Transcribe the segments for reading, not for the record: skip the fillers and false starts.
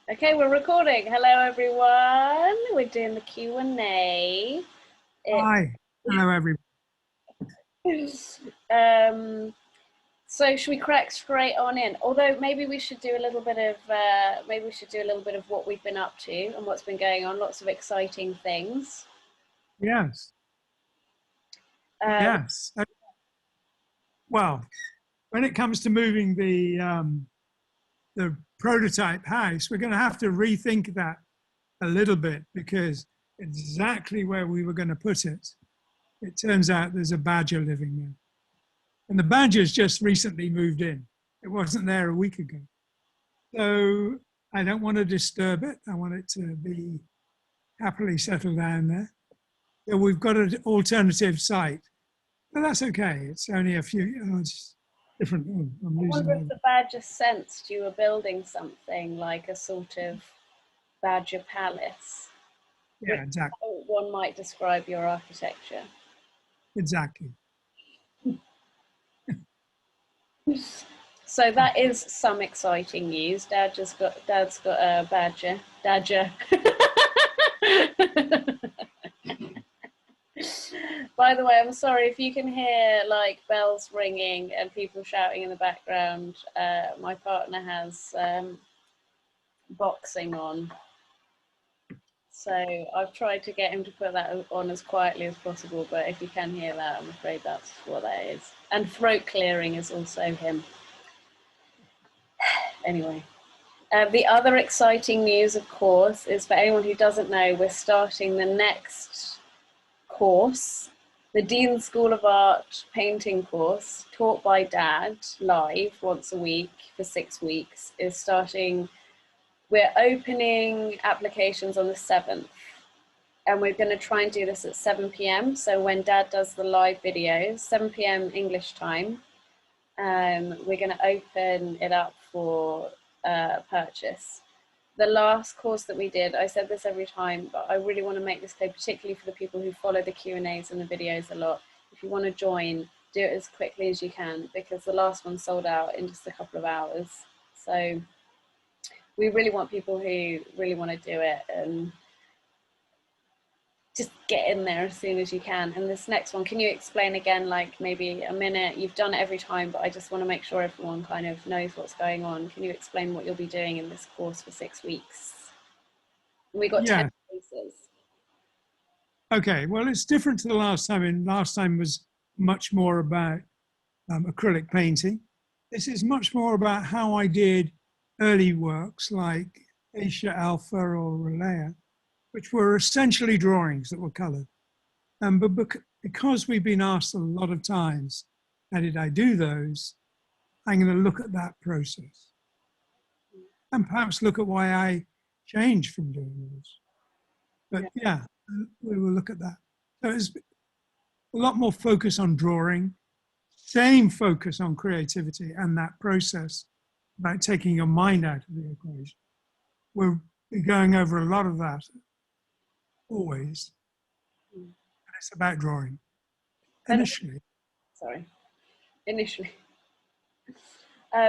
Okay, we're recording. Hello, everyone. We're doing the Q&A. Hi, hello everyone. So should we crack straight on in? Although maybe we should do a little bit of what we've been up to and what's been going on. Lots of exciting things. Yes, yes. Well, when it comes to moving the prototype house, we're going to have to rethink that a little bit because exactly where we were going to put it, it turns out there's a badger living there. And the badger's just recently moved in. It wasn't there a week ago. So I don't want to disturb it. I want it to be happily settled down there. So we've got an alternative site. But that's okay. It's only a few yards different. Oh, I'm I losing wonder if it. the badger sensed you were building something like a sort of badger palace, which Yeah, exactly. one might describe your architecture. Exactly. So that is some exciting news. Dad's got a badger. By the way, I'm sorry if you can hear like bells ringing and people shouting in the background. My partner has boxing on, so I've tried to get him to put that on as quietly as possible. But if you can hear that, I'm afraid that's what that is. And throat clearing is also him. Anyway. The other exciting news, of course, is for anyone who doesn't know, we're starting the next course, the Dean School of Art painting course, taught by Dad, live once a week for 6 weeks, is starting. We're opening applications on the 7th, and we're going to try and do this at 7 p.m. So when Dad does the live videos, 7 p.m. English time, we're going to open it up for purchase. The last course that we did, I said this every time, but I really want to make this clear, particularly for the people who follow the Q&As and the videos a lot. If you want to join, do it as quickly as you can, because the last one sold out in just a couple of hours. So we really want people who really want to do it and just get in there as soon as you can. And this next one, can you explain again, like maybe a minute? You've done it every time, but I just want to make sure everyone kind of knows what's going on. Can you explain what you'll be doing in this course for 6 weeks? And we got 10 Yeah. places. Okay. Well, it's different to the last time. And last time was much more about acrylic painting. This is much more about how I did early works like Asia Alpha or Relaya, which were essentially drawings that were colored. But because we've been asked a lot of times, how did I do those? I'm going to look at that process and perhaps look at why I changed from doing those. But yeah, we will look at that. So it's a lot more focus on drawing, same focus on creativity and that process about taking your mind out of the equation. We'll be going over a lot of that always. And it's about drawing initially. Initially.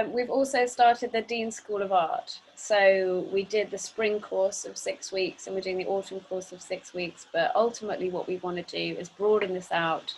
We've also started the Dean School of Art. So we did the spring course of 6 weeks and we're doing the autumn course of 6 weeks. But ultimately what we want to do is broaden this out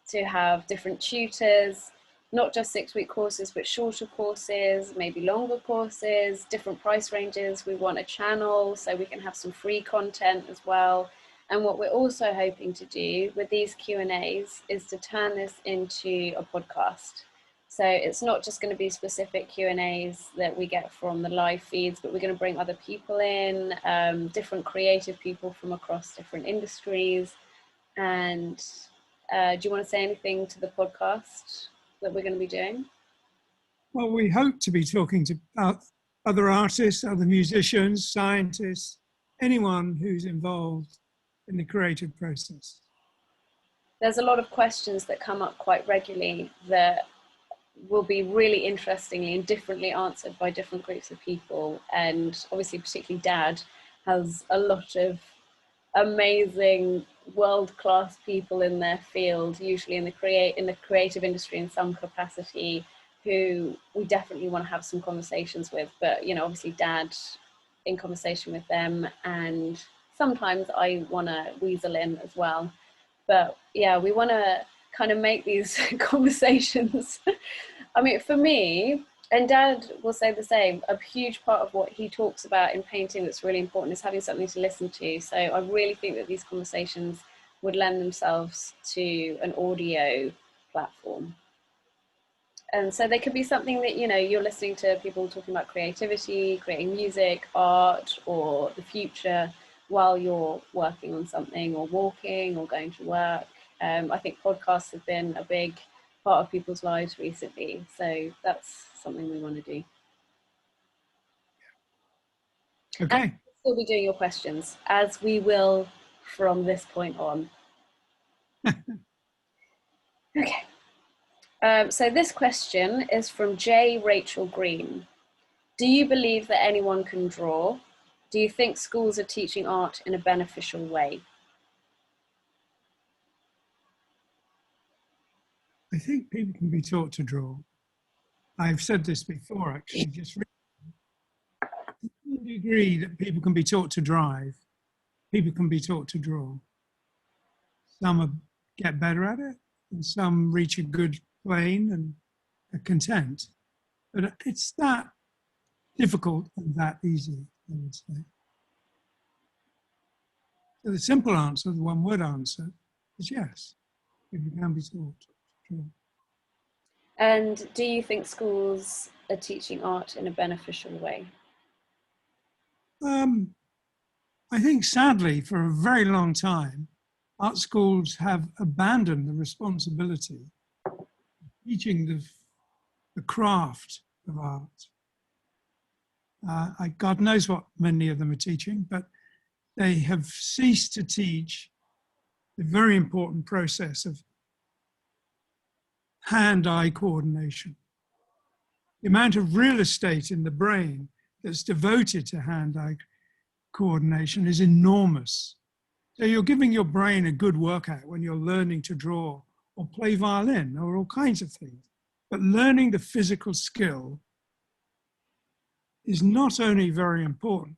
to have different tutors, not just 6-week courses, but shorter courses, maybe longer courses, different price ranges. We want a channel so we can have some free content as well. And what we're also hoping to do with these Q&As is to turn this into a podcast. So it's not just going to be specific Q&As that we get from the live feeds, but we're going to bring other people in, different creative people from across different industries. And do you want to say anything to the podcast that we're going to be doing? Well, we hope to be talking to other artists, other musicians, scientists, anyone who's involved in the creative process. There's a lot of questions that come up quite regularly that will be really interestingly and differently answered by different groups of people. And obviously, particularly Dad has a lot of amazing world-class people in their field, usually in the creative industry in some capacity, who we definitely want to have some conversations with. But you know, obviously Dad in conversation with them, and sometimes I want to weasel in as well. But yeah, we want to kind of make these conversations. I mean, for me, and Dad will say the same, a huge part of what he talks about in painting that's really important is having something to listen to. So I really think that these conversations would lend themselves to an audio platform. And so they could be something that, you know, you're listening to people talking about creativity, creating music, art, or the future while you're working on something or walking or going to work. I think podcasts have been a big part of people's lives recently. So that's something we want to do. Okay. And we'll be doing your questions, as we will from this point on. Okay. So this question is from J. Rachel Green. Do you believe that anyone can draw? Do you think schools are teaching art in a beneficial way? I think people can be taught to draw. I've said this before, actually, just to the degree that people can be taught to drive, people can be taught to draw. Some get better at it, and some reach a good plane and are content. But it's that difficult and that easy, I would say. So the simple answer, the one-word answer, is yes. People can be taught to draw. And do you think schools are teaching art in a beneficial way? I think sadly, for a very long time, art schools have abandoned the responsibility of teaching the craft of art. God knows what many of them are teaching, but they have ceased to teach the very important process of hand-eye coordination. The amount of real estate in the brain that's devoted to hand-eye coordination is enormous. So you're giving your brain a good workout when you're learning to draw or play violin or all kinds of things. But learning the physical skill is not only very important,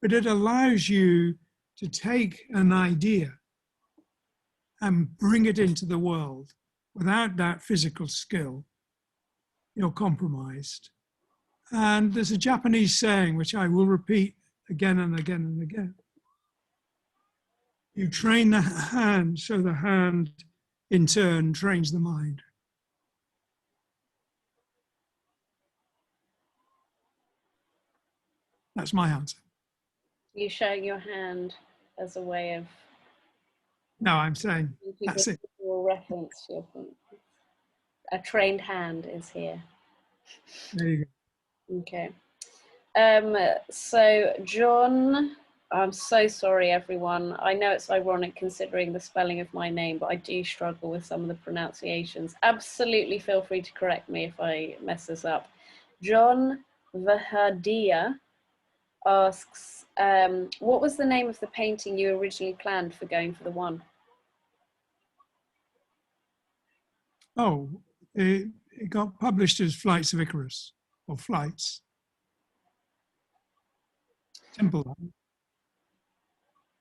but it allows you to take an idea and bring it into the world. Without that physical skill, you're compromised. And there's a Japanese saying, which I will repeat again and again and again. You train the hand, so the hand in turn trains the mind. That's my answer. You showing your hand as a way of... No, I'm saying that's it. Reference to your point. A trained hand is here. There you go. Okay. So John, I'm so sorry everyone. I know it's ironic considering the spelling of my name, but I do struggle with some of the pronunciations. Absolutely feel free to correct me if I mess this up. John Vahadia asks, what was the name of the painting you originally planned for going for the one? Oh, it got published as Flights of Icarus, or Flights. Simple.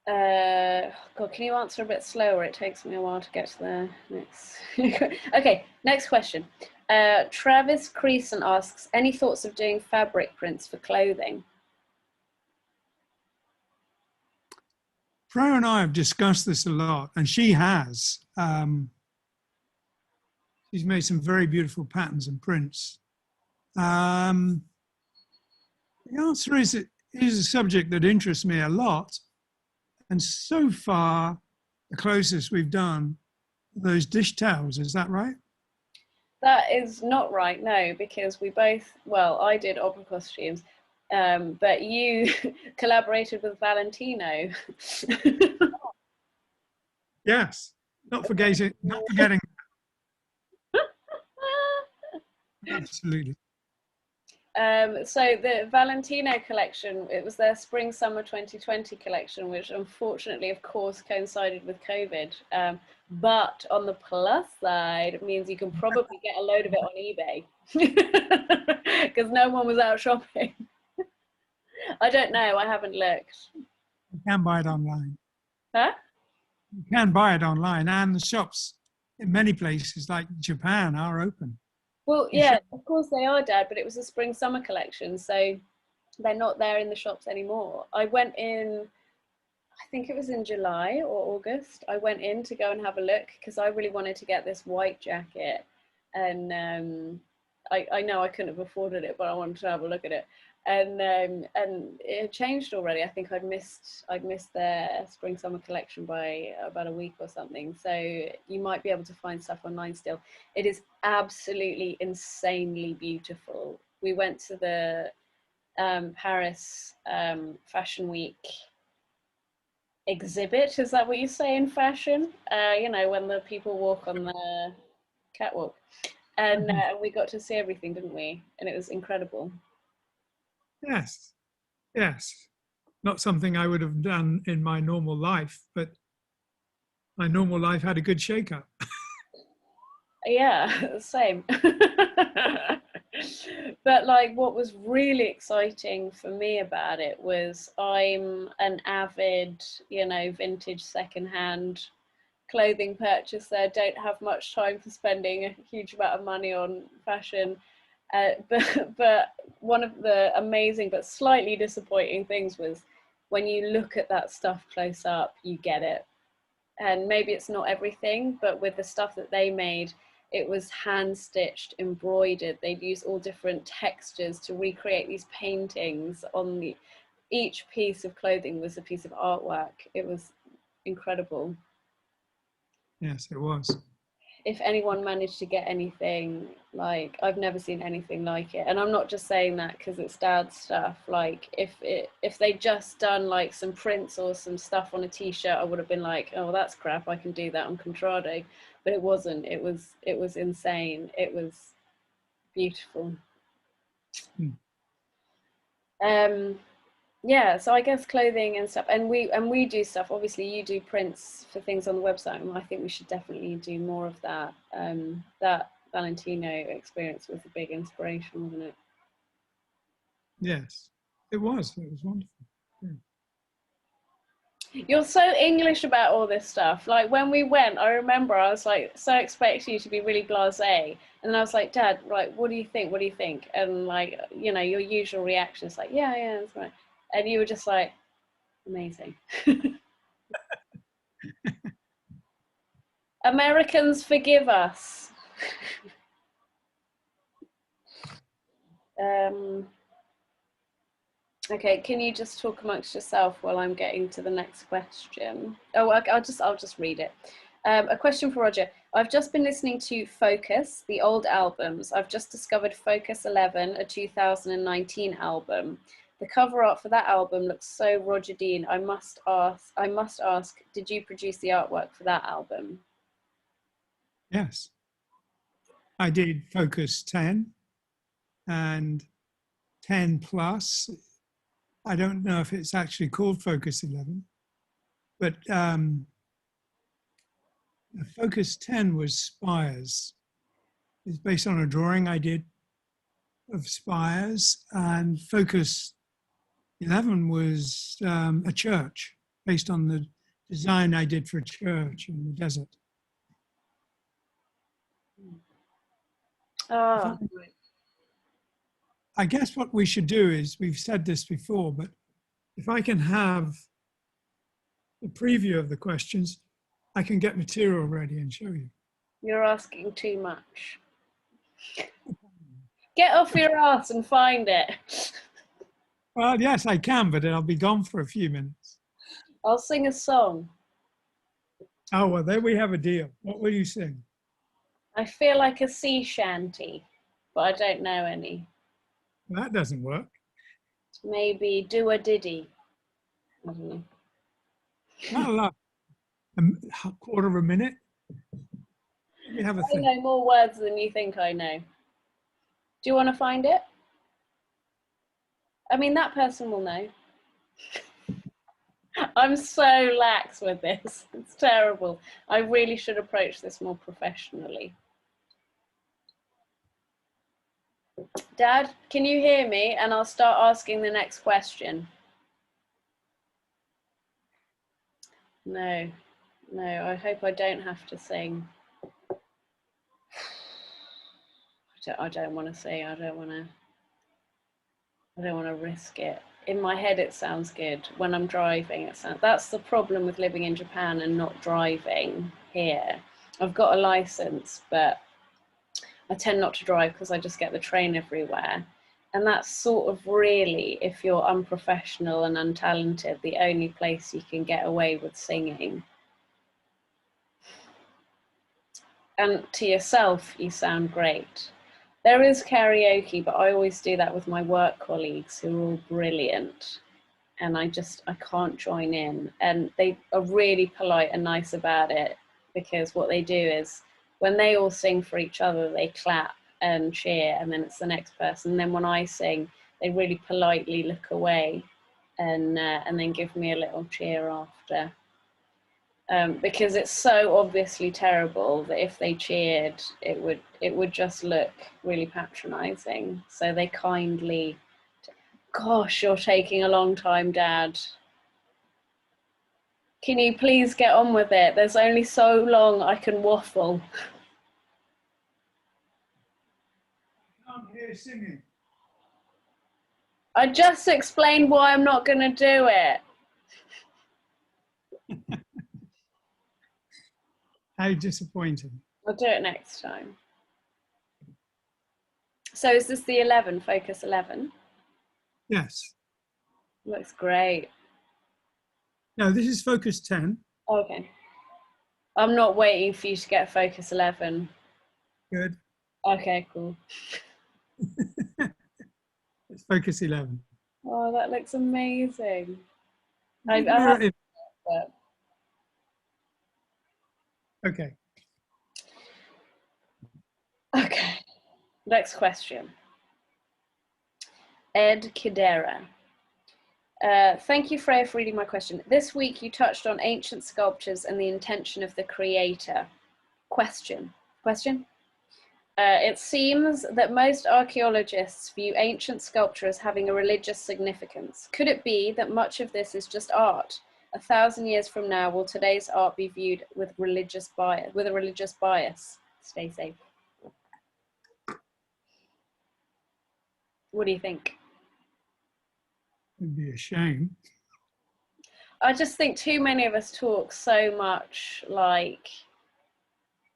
God, can you answer a bit slower? It takes me a while to get to the next. Okay, next question. Travis Creason asks, any thoughts of doing fabric prints for clothing? Freya and I have discussed this a lot, and she has. She's made some very beautiful patterns and prints. The answer is it is a subject that interests me a lot. And so far, the closest we've done those dish towels, is that right? That is not right, no, because we both, well, I did opera costumes, but you collaborated with Valentino. Yes, not forgetting. Absolutely. So the Valentino collection, it was their spring summer 2020 collection, which unfortunately, of course, coincided with COVID. But on the plus side, it means you can probably get a load of it on eBay because no one was out shopping. I don't know. I haven't looked. You can buy it online. Huh? You can buy it online, and the shops in many places like Japan are open. Well, You yeah, should, of course they are, Dad, but it was a spring summer collection, so they're not there in the shops anymore. I went in, I think it was in July or August. I went in to go and have a look because I really wanted to get this white jacket, and I know I couldn't have afforded it, but I wanted to have a look at it. And it had changed already. I think I'd missed their spring summer collection by about a week or something. So you might be able to find stuff online still. It is absolutely insanely beautiful. We went to the Paris Fashion Week exhibit. Is that what you say in fashion? You know, when the people walk on the catwalk. And we got to see everything, didn't we? And it was incredible. yes, yes. Not something I would have done in my normal life, but my normal life had a good shake-up. Yeah, same. But like what was really exciting for me about it was I'm an avid, you know, vintage secondhand clothing purchaser, don't have much time for spending a huge amount of money on fashion. But one of the amazing but slightly disappointing things was when you look at that stuff close up, you get it. And maybe it's not everything, but with the stuff that they made, it was hand stitched, embroidered. They'd use all different textures to recreate these paintings on the each piece of clothing was a piece of artwork. It was incredible. Yes, it was. If anyone managed to get anything, like I've never seen anything like it. And I'm not just saying that because it's Dad's stuff. Like if they just done like some prints or some stuff on a t-shirt, I would have been like, oh, that's crap, I can do that on Contrado. But it wasn't. It was insane. It was beautiful. Hmm. Yeah, so I guess clothing and stuff, and we do stuff. Obviously, you do prints for things on the website, and I think we should definitely do more of that. That Valentino experience was a big inspiration, wasn't it? Yes, it was. It was wonderful. Yeah. You're so English about all this stuff. Like when we went, I remember I was like so expecting you to be really blasé, and then I was like, Dad, like, what do you think? What do you think? And like, you know, your usual reaction is like, yeah, yeah, that's right. And you were just like, amazing. Americans, forgive us. Um, okay, can you just talk amongst yourself while I'm getting to the next question? Oh, I'll just read it. A question for Roger. I've just been listening to Focus, the old albums. I've just discovered Focus 11, a 2019 album. The cover art for that album looks so Roger Dean. I must ask, did you produce the artwork for that album? Yes, I did Focus 10 and 10 plus. I don't know if it's actually called Focus 11, but Focus 10 was spires. It's based on a drawing I did of spires, and Focus 11 was a church based on the design I did for a church in the desert. Oh, I guess what we should do is, we've said this before, but if I can have a preview of the questions, I can get material ready and show you. you're asking too much. Get off your ass and find it. Well, yes, I can, but I'll be gone for a few minutes. I'll sing a song. Oh, well, there we have a deal. What will you sing? I feel like a sea shanty, but I don't know any. That doesn't work. Maybe do a diddy. I don't know. Not a lot. A quarter of a minute. Let me have a I think. know more words than you think I know. Do you want to find it? I mean, that person will know. I'm so lax with this. It's terrible. I really should approach this more professionally. Dad, can you hear me? And I'll start asking the next question. No, no, I hope I don't have to sing. I don't want to sing. I don't want to risk it. In my head, it sounds good. When I'm driving, it sounds. That's the problem with living in Japan and not driving here. I've got a license, but I tend not to drive because I just get the train everywhere. And that's sort of really, if you're unprofessional and untalented, the only place you can get away with singing. And to yourself, you sound great. There is karaoke, but I always do that with my work colleagues who are all brilliant. And I can't join in. And they are really polite and nice about it, because what they do is when they all sing for each other, they clap and cheer, and then it's the next person. And then when I sing, they really politely look away and then give me a little cheer after. Because it's so obviously terrible that if they cheered, it would just look really patronizing. So they kindly, gosh, you're taking a long time, Dad. Can you please get on with it? There's only so long I can waffle. I can't hear singing. I just explained why I'm not going to do it. How disappointing. I'll do it next time. So is this the 11, Focus 11? Yes. Looks great. No, this is Focus 10. Okay. I'm not waiting for you to get Focus 11. Good. Okay, cool. It's Focus 11. Oh, that looks amazing. Okay. Okay. Next question. Ed Kidera. Thank you, Freya, for reading my question. This week you touched on ancient sculptures and the intention of the creator. Question. It seems that most archaeologists view ancient sculpture as having a religious significance. Could it be that much of this is just art? 1,000 years from now, will today's art be viewed with a religious bias? Stay safe. What do you think? It'd be a shame. I just think too many of us talk so much like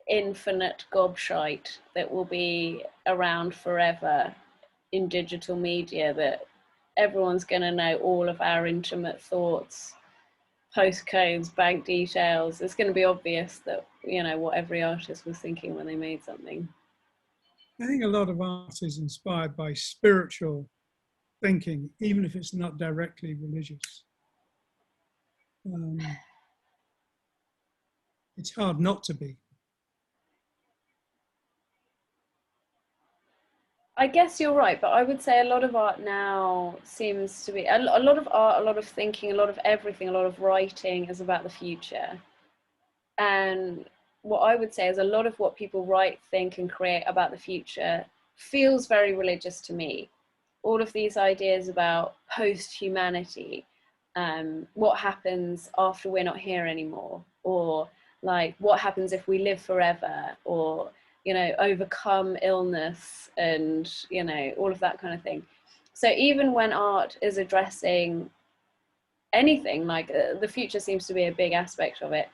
infinite gobshite that will be around forever in digital media, that everyone's going to know all of our intimate thoughts, postcodes, bank details. It's going to be obvious that, you know, what every artist was thinking when they made something. I think a lot of art is inspired by spiritual thinking, even if it's not directly religious. It's hard not to be. I guess you're right, but I would say a lot of art now seems to be a lot of art, a lot of thinking, a lot of everything, a lot of writing is about the future. And what I would say is a lot of what people write, think, and create about the future feels very religious to me. All of these ideas about post-humanity, what happens after we're not here anymore, or like what happens if we live forever, or, you know, overcome illness, and, you know, all of that kind of thing. So even when art is addressing anything, like the future seems to be a big aspect of it,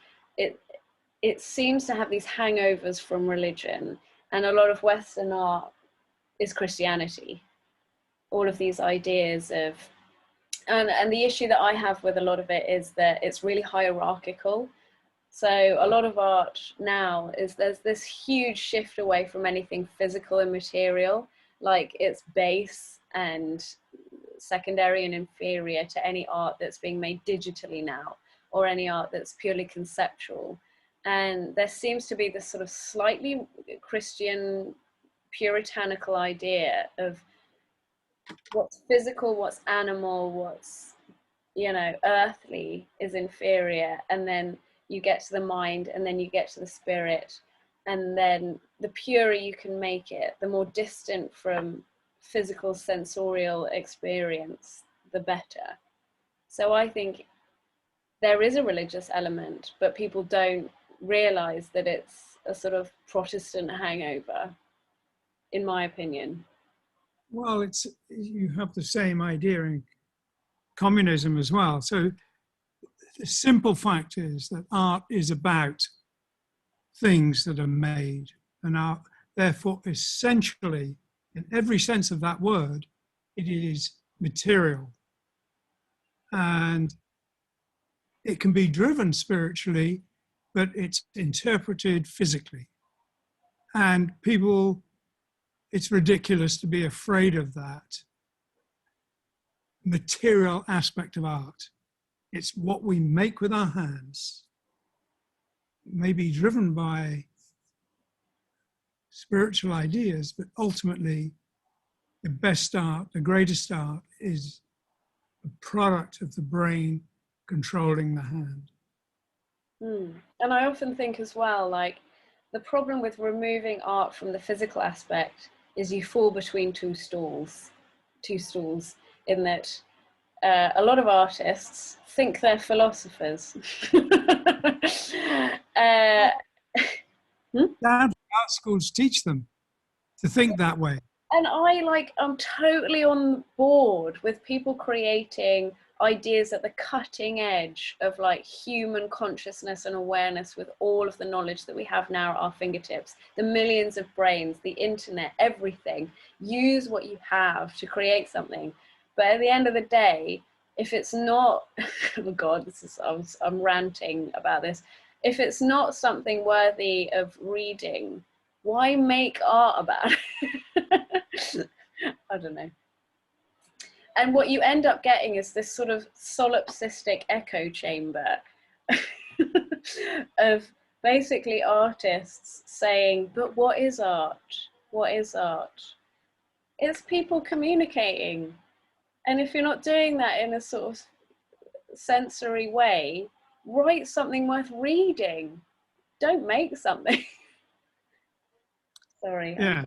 it seems to have these hangovers from religion, and a lot of Western art is Christianity. All of these ideas of, and the issue that I have with a lot of it is that it's really hierarchical. So a lot of art now is there's this huge shift away from anything physical and material, like it's base and secondary and inferior to any art that's being made digitally now, or any art that's purely conceptual. And there seems to be this sort of slightly Christian puritanical idea of what's physical, what's animal, what's, you know, earthly is inferior, and then you get to the mind, and then you get to the spirit, and then the purer you can make it, the more distant from physical sensorial experience, the better. So I think there is a religious element, but people don't realize that it's a sort of Protestant hangover, in my opinion. Well, you have the same idea in communism as well. So the simple fact is that art is about things that are made and are therefore essentially, in every sense of that word, it is material. And it can be driven spiritually, but it's interpreted physically. And people, it's ridiculous to be afraid of that material aspect of art. It's what we make with our hands. It may be driven by spiritual ideas, but ultimately the best art, the greatest art is a product of the brain controlling the hand. And I often think as well, like, the problem with removing art from the physical aspect is you fall between two stools, in that a lot of artists think they're philosophers. Art schools teach them to think that way. And I'm totally on board with people creating ideas at the cutting edge of like human consciousness and awareness, with all of the knowledge that we have now at our fingertips, the millions of brains, the internet, everything. Use what you have to create something. But at the end of the day, if it's not, oh God, I'm ranting about this. If it's not something worthy of reading, why make art about it? I don't know. And what you end up getting is this sort of solipsistic echo chamber of basically artists saying, but what is art? What is art? It's people communicating. And if you're not doing that in a sort of sensory way, write something worth reading. Don't make something. Sorry. Yeah.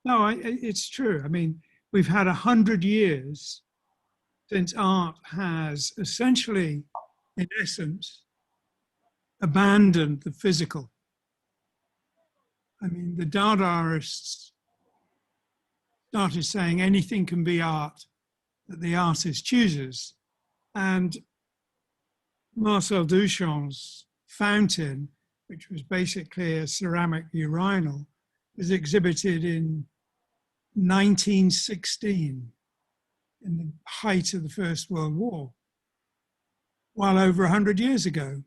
No, it's true. I mean, we've had 100 years since art has essentially, in essence, abandoned the physical. I mean, the Dadaists started saying anything can be art that the artist chooses. And Marcel Duchamp's fountain, which was basically a ceramic urinal, was exhibited in 1916, in the height of the First World War, well over 100 years ago.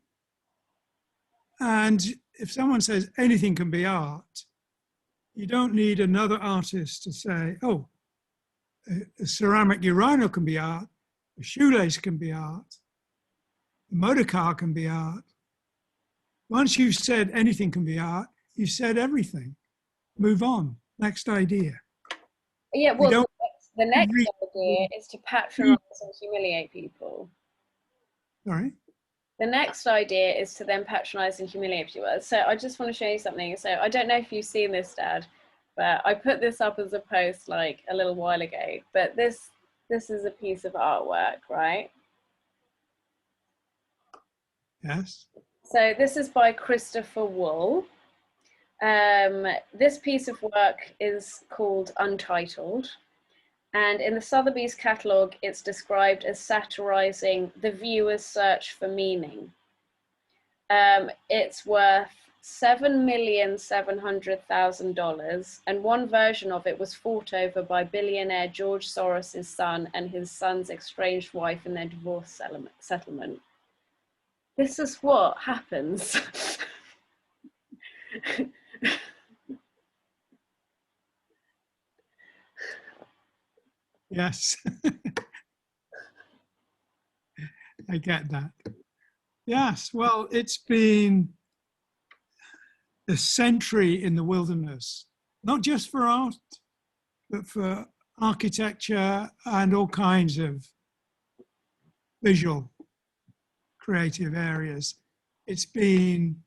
And if someone says anything can be art, you don't need another artist to say, oh, a ceramic urinal can be art, a shoelace can be art, a motor car can be art. Once you've said anything can be art, you've said everything. Move on. Next idea. Yeah, well, the next idea is to patronize and humiliate people. Sorry? The next idea is to then patronize and humiliate people. So I just want to show you something. So I don't know if you've seen this, Dad, but I put this up as a post like a little while ago. But this is a piece of artwork, right? Yes. So this is by Christopher Wool. This piece of work is called Untitled. And in the Sotheby's catalogue, it's described as satirizing the viewer's search for meaning. It's worth $7,700,000, and one version of it was fought over by billionaire George Soros' son and his son's estranged wife in their divorce settlement. This is what happens. Yes. I get that. Yes, well, it's been a century in the wilderness, not just for art, but for architecture and all kinds of visual creative areas. It's been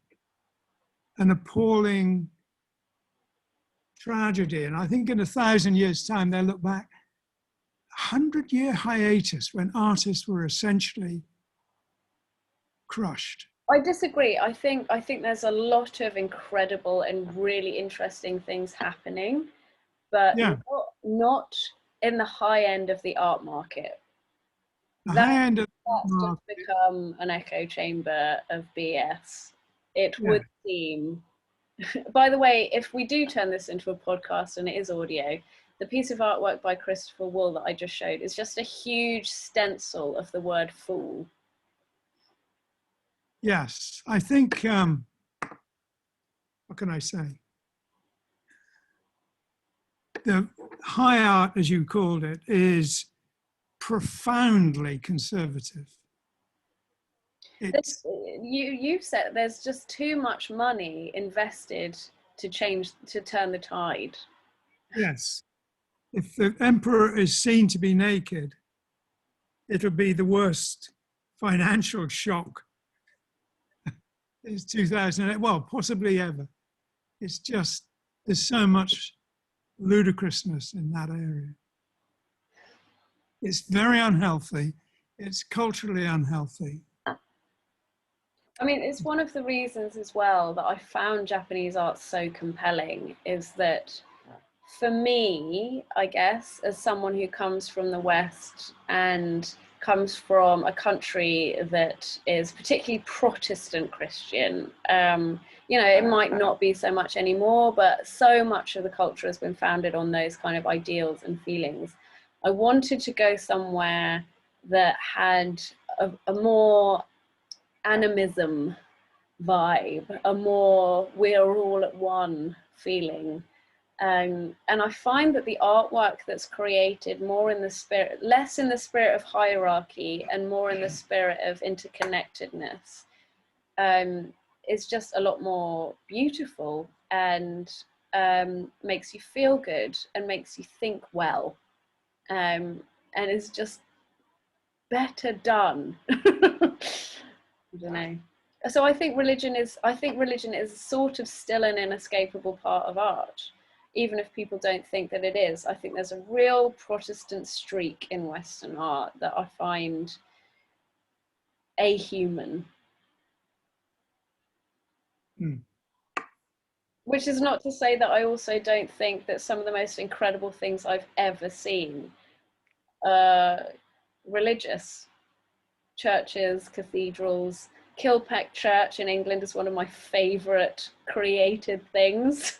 an appalling tragedy. And I think in 1,000 years' time, they'll look back, 100-year hiatus when artists were essentially crushed. I disagree. I think there's a lot of incredible and really interesting things happening, but Yeah, not in the high end of the art market. the That, high end of the that's just market. become an echo chamber of BS. It Yeah, would seem. By the way, if we do turn this into a podcast and it is audio, the piece of artwork by Christopher Wool that I just showed is just a huge stencil of the word fool. yes. I think, what can I say? The high art, as you called it, is profoundly conservative. It's, You said there's just too much money invested to turn the tide. yes. If the emperor is seen to be naked, it'll be the worst financial shock is 2008, well, possibly ever. It's just, there's so much ludicrousness in that area. It's very unhealthy. It's culturally unhealthy. I mean, it's one of the reasons as well that I found Japanese art so compelling is that for me, I guess, as someone who comes from the West and comes from a country that is particularly Protestant Christian, it might not be so much anymore, but so much of the culture has been founded on those kind of ideals and feelings. I wanted to go somewhere that had a more animism vibe, a more we're all at one feeling. And I find that the artwork that's created more in the spirit, less in the spirit of hierarchy and more in the spirit of interconnectedness, is just a lot more beautiful and makes you feel good and makes you think well, and is just better done. I don't know. So I think religion is sort of still an inescapable part of art, even if people don't think that it is. I think there's a real Protestant streak in Western art that I find ahuman. Which is not to say that I also don't think that some of the most incredible things I've ever seen are religious. Churches, cathedrals. Kilpack Church in England is one of my favourite created things.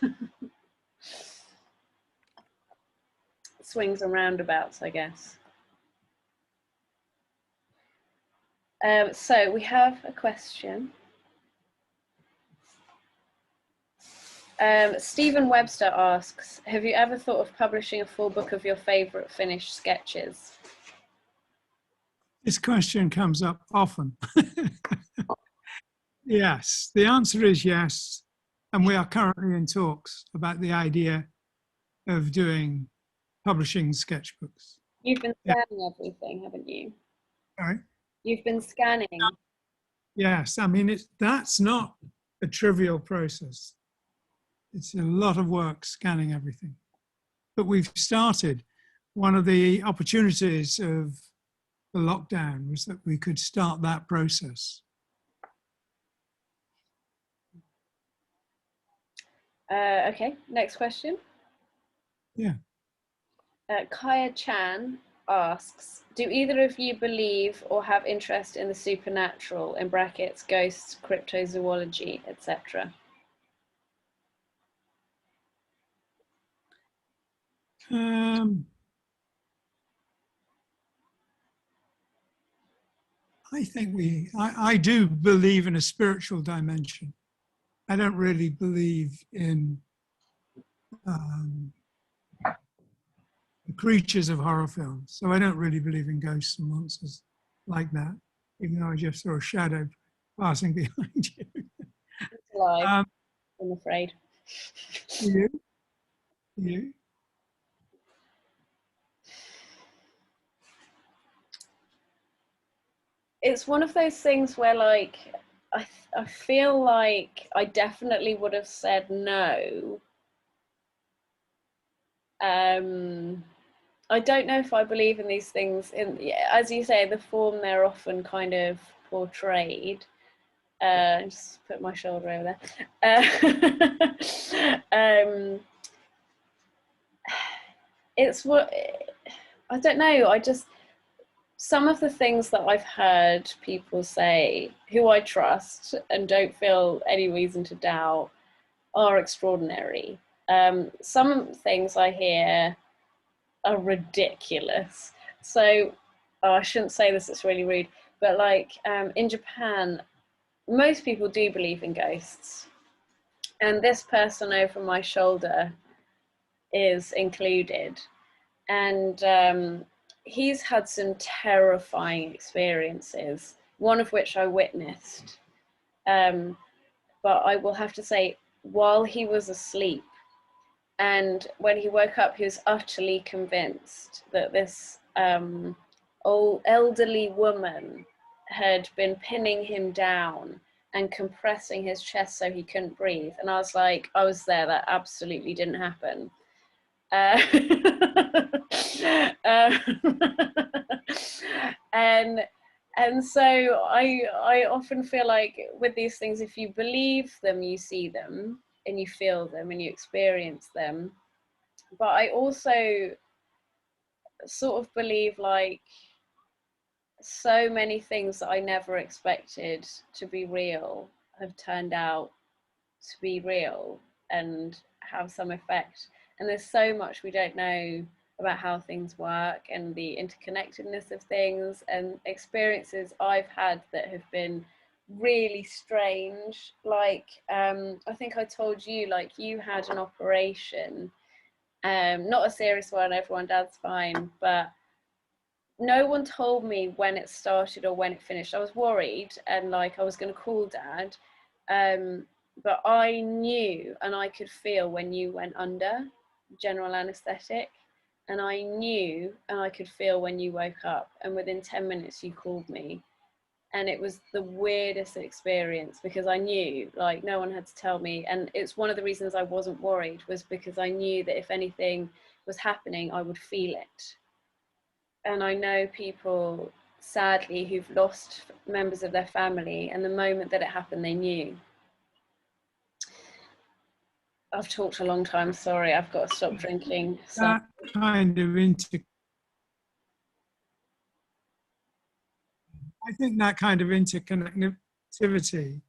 Swings and roundabouts, I guess. So we have a question. Stephen Webster asks, have you ever thought of publishing a full book of your favourite finished sketches? This question comes up often. Yes, the answer is yes. And we are currently in talks about the idea of publishing sketchbooks. You've been scanning everything, haven't you? Sorry? You've been scanning. Yes, I mean, that's not a trivial process. It's a lot of work scanning everything. But we've started. One of the opportunities of the lockdown was that we could start that process. Okay, next question. Yeah. Kaya Chan asks, do either of you believe or have interest in the supernatural, in brackets, ghosts, cryptozoology, etc.? I think I do believe in a spiritual dimension. I don't really believe in the creatures of horror films. So I don't really believe in ghosts and monsters like that, even though I just saw a shadow passing behind you. It's alive, I'm afraid. You? You? It's one of those things where, like, I feel like I definitely would have said no, I don't know if I believe in these things. As you say, the form they're often kind of portrayed. Just put my shoulder over there. It's what I don't know. Some of the things that I've heard people say, who I trust and don't feel any reason to doubt, are extraordinary. Some things I hear are ridiculous. So, I shouldn't say this, it's really rude, but like in Japan, most people do believe in ghosts. And this person over my shoulder is included. And he's had some terrifying experiences, one of which I witnessed. But I will have to say, while he was asleep, and when he woke up, he was utterly convinced that this old elderly woman had been pinning him down and compressing his chest so he couldn't breathe. And I was like, I was there, that absolutely didn't happen. uh, and so I often feel like with these things, if you believe them, you see them and you feel them and you experience them. But I also sort of believe like so many things that I never expected to be real have turned out to be real and have some effect. And there's so much we don't know about how things work and the interconnectedness of things, and experiences I've had that have been really strange. Like I think I told you, like, you had an operation, not a serious one, everyone dad's fine, but no one told me when it started or when it finished. I was worried and like I was going to call dad, but I knew and I could feel when you went under general anesthetic, and I knew and I could feel when you woke up, and within 10 minutes you called me. And it was the weirdest experience because I knew, like, no one had to tell me. And it's one of the reasons I wasn't worried, was because I knew that if anything was happening, I would feel it. And I know people, sadly, who've lost members of their family, and the moment that it happened, they knew. I've talked a long time, sorry, I've got to stop drinking. So. That kind of I think that kind of interconnectivity,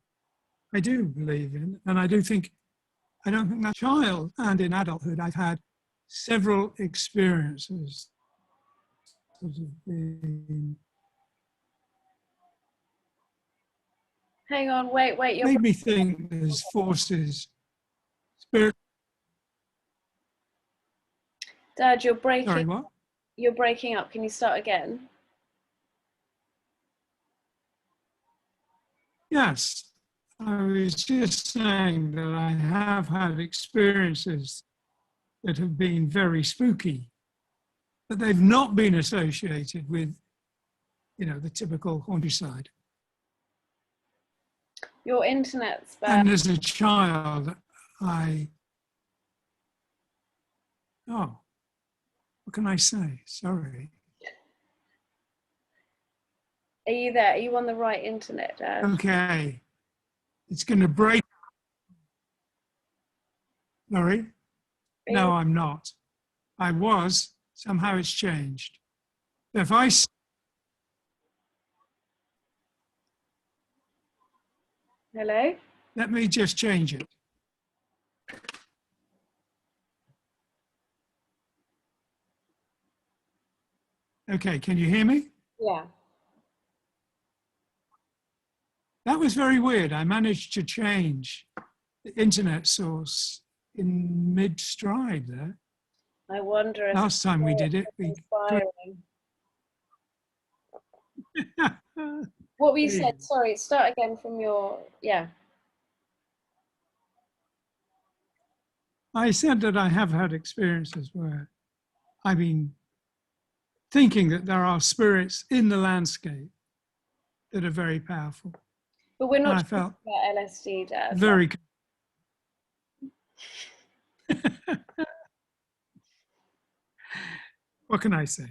I do believe in, and I don't think that child and in adulthood, I've had several experiences that have been. Hang on, wait, Made me think there's forces, spirit. Dad, you're breaking. Sorry, what? You're breaking up. Can you start again? Yes, I was just saying that I have had experiences that have been very spooky, but they've not been associated with, the typical haunted side. Your internet's bad. And as a child, what can I say? Sorry. Are you there? Are you on the right internet, Dad? Okay. It's going to break. Sorry? No, I'm not. I was. Somehow it's changed. If I... Hello? Let me just change it. Okay, can you hear me? Yeah. That was very weird. I managed to change the internet source in mid-stride there. I wonder if last time we did it, what were you said? Sorry, start again from your, yeah. I said that I have had experiences where I've been thinking that there are spirits in the landscape that are very powerful. But we're not talking about LSD, Dad. Very. What can I say?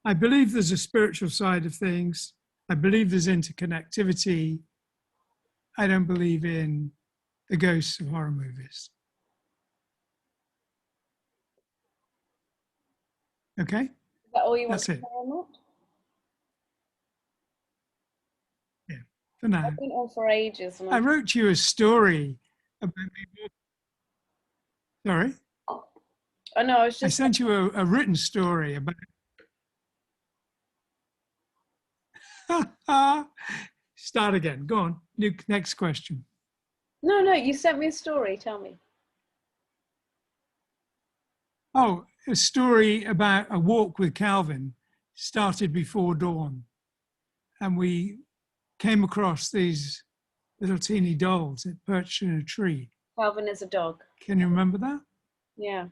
I believe there's a spiritual side of things. I believe there's interconnectivity. I don't believe in the ghosts of horror movies. Okay? Is that all you want That's to it. say on that? Yeah, for now. I've been on for ages. And I wrote you a story about me. Sorry? I know, I was I just sent you a written story about. Start again. Go on. Next question. no, you sent me a story. Tell me. Oh, a story about a walk with Calvin started before dawn. And we came across these little teeny dolls that perched in a tree. Calvin is a dog. Can you remember that? Yeah.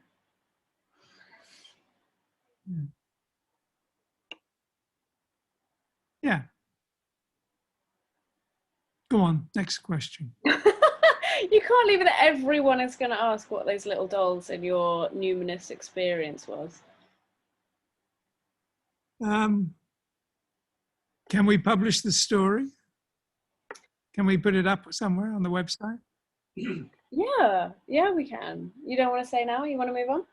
Yeah. Go on. Next question. You can't leave it that everyone is going to ask what those little dolls in your numinous experience was. Can we publish the story? Can we put it up somewhere on the website? Yeah, we can. You don't want to say now? You want to move on?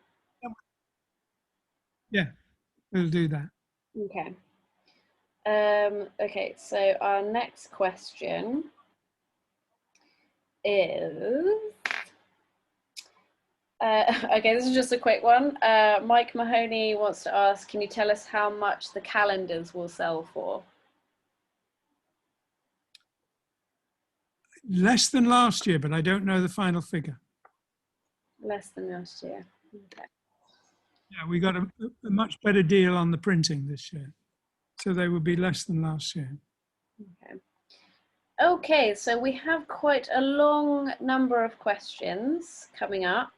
Yeah, we'll do that. Okay. Okay, so our next question is okay, this is just a quick one. Mike Mahoney wants to ask, can you tell us how much the calendars will sell for? Less than last year, but I don't know the final figure. Less than last year. Okay. Yeah, we got a much better deal on the printing this year. So they will be less than last year. Okay. Okay, so we have quite a long number of questions coming up,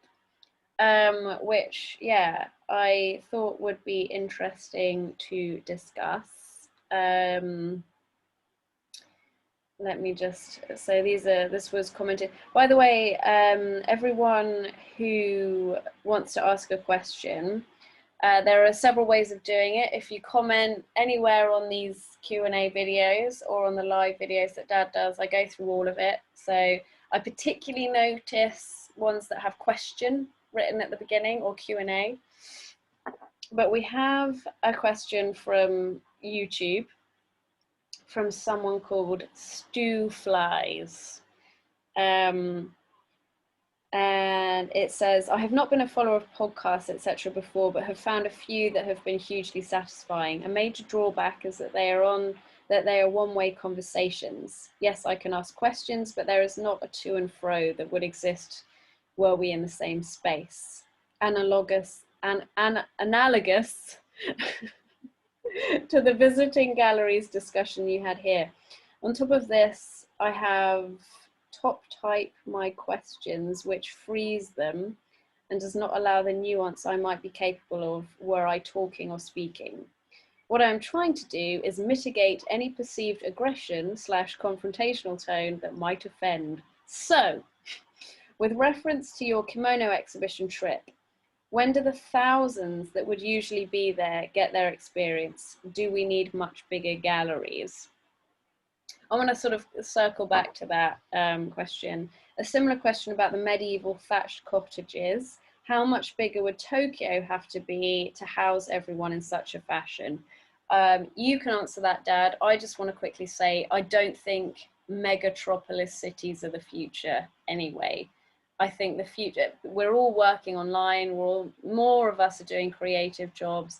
which, yeah, I thought would be interesting to discuss. Let me just, so this was commented. By the way, everyone who wants to ask a question, there are several ways of doing it. If you comment anywhere on these Q&A videos or on the live videos that Dad does, I go through all of it. So I particularly notice ones that have question written at the beginning or Q&A. But we have a question from YouTube from someone called Stew Flies. And it says, I have not been a follower of podcasts, etc. before, but have found a few that have been hugely satisfying. A major drawback is that they are one-way conversations. Yes, I can ask questions, but there is not a to and fro that would exist were we in the same space. Analogous to the visiting galleries discussion you had here. On top of this, I have top type my questions, which frees them and does not allow the nuance I might be capable of were I talking or speaking. What I'm trying to do is mitigate any perceived aggression / confrontational tone that might offend. So, with reference to your kimono exhibition trip, when do the thousands that would usually be there get their experience? Do we need much bigger galleries? I want to sort of circle back to that question. A similar question about the medieval thatched cottages. How much bigger would Tokyo have to be to house everyone in such a fashion? You can answer that, Dad. I just want to quickly say, I don't think megatropolis cities are the future anyway. I think the future, we're all working online, more of us are doing creative jobs,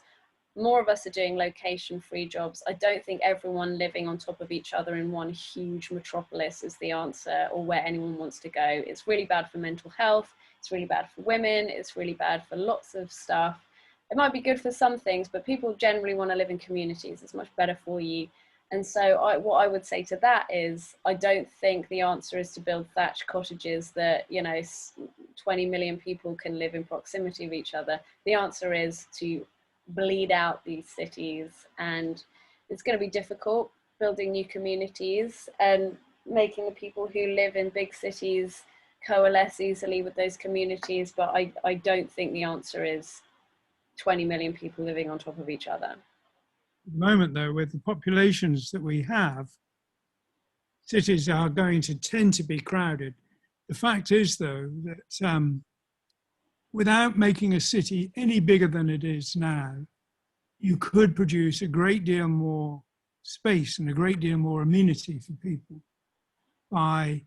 more of us are doing location-free jobs. I don't think everyone living on top of each other in one huge metropolis is the answer or where anyone wants to go. It's really bad for mental health, it's really bad for women, it's really bad for lots of stuff. It might be good for some things, but people generally want to live in communities. It's much better for you. And so what I would say to that is, I don't think the answer is to build thatched cottages that, 20 million people can live in proximity of each other. The answer is to bleed out these cities, and it's going to be difficult building new communities and making the people who live in big cities coalesce easily with those communities. But I don't think the answer is 20 million people living on top of each other. At the moment, though, with the populations that we have, cities are going to tend to be crowded. The fact is, though, that without making a city any bigger than it is now, you could produce a great deal more space and a great deal more amenity for people by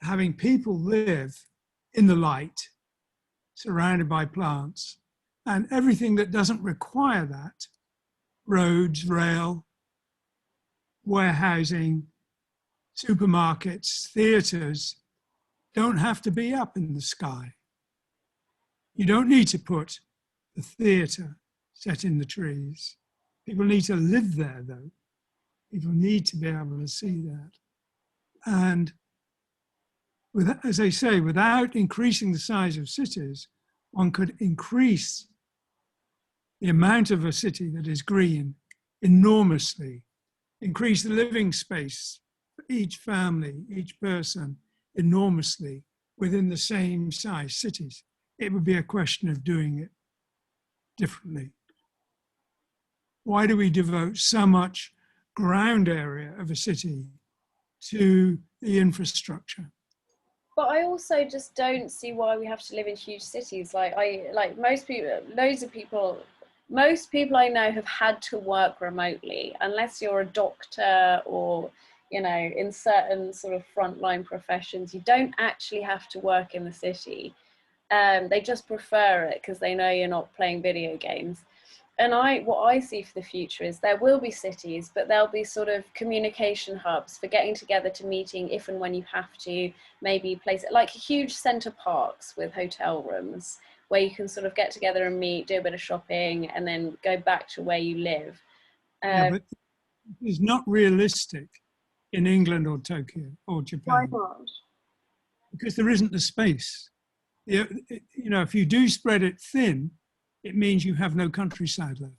having people live in the light, surrounded by plants, and everything that doesn't require that, roads, rail, warehousing, supermarkets, theatres, don't have to be up in the sky. You don't need to put the theatre set in the trees. People need to live there, though. People need to be able to see that. And as I say, without increasing the size of cities, one could increase the amount of a city that is green enormously, increase the living space for each family, each person enormously within the same size cities. It would be a question of doing it differently. Why do we devote so much ground area of a city to the infrastructure? But I also just don't see why we have to live in huge cities. Like most people, most people I know have had to work remotely, unless you're a doctor or, you know, in certain sort of frontline professions, you don't actually have to work in the city. They just prefer it because they know you're not playing video games. And what I see for the future is there will be cities, but there'll be sort of communication hubs for getting together to meeting if and when you have to, maybe place it like huge centre parks with hotel rooms where you can sort of get together and meet, do a bit of shopping, and then go back to where you live. Yeah, but it's not realistic in England or Tokyo or Japan. Why not? Because there isn't the space. You know, if you do spread it thin, it means you have no countryside left.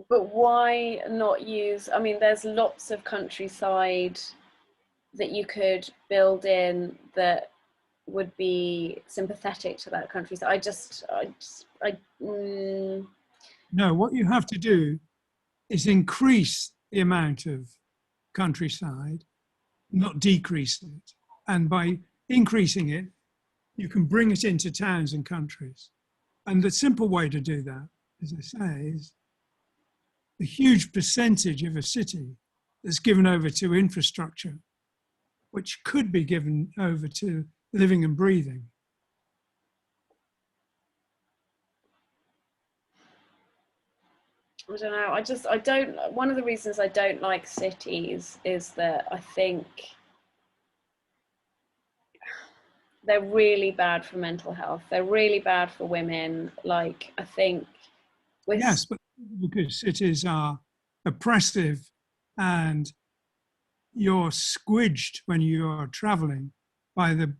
But why not use, I mean, there's lots of countryside that you could build in that would be sympathetic to that countryside. No, what you have to do is increase the amount of countryside, not decrease it. And by increasing it, you can bring it into towns and countries. And the simple way to do that, as I say, is the huge percentage of a city that's given over to infrastructure, which could be given over to living and breathing. I don't know. One of the reasons I don't like cities is that I think they're really bad for mental health. They're really bad for women. Like, I think yes, but because cities are oppressive and you're squidged when you are traveling by the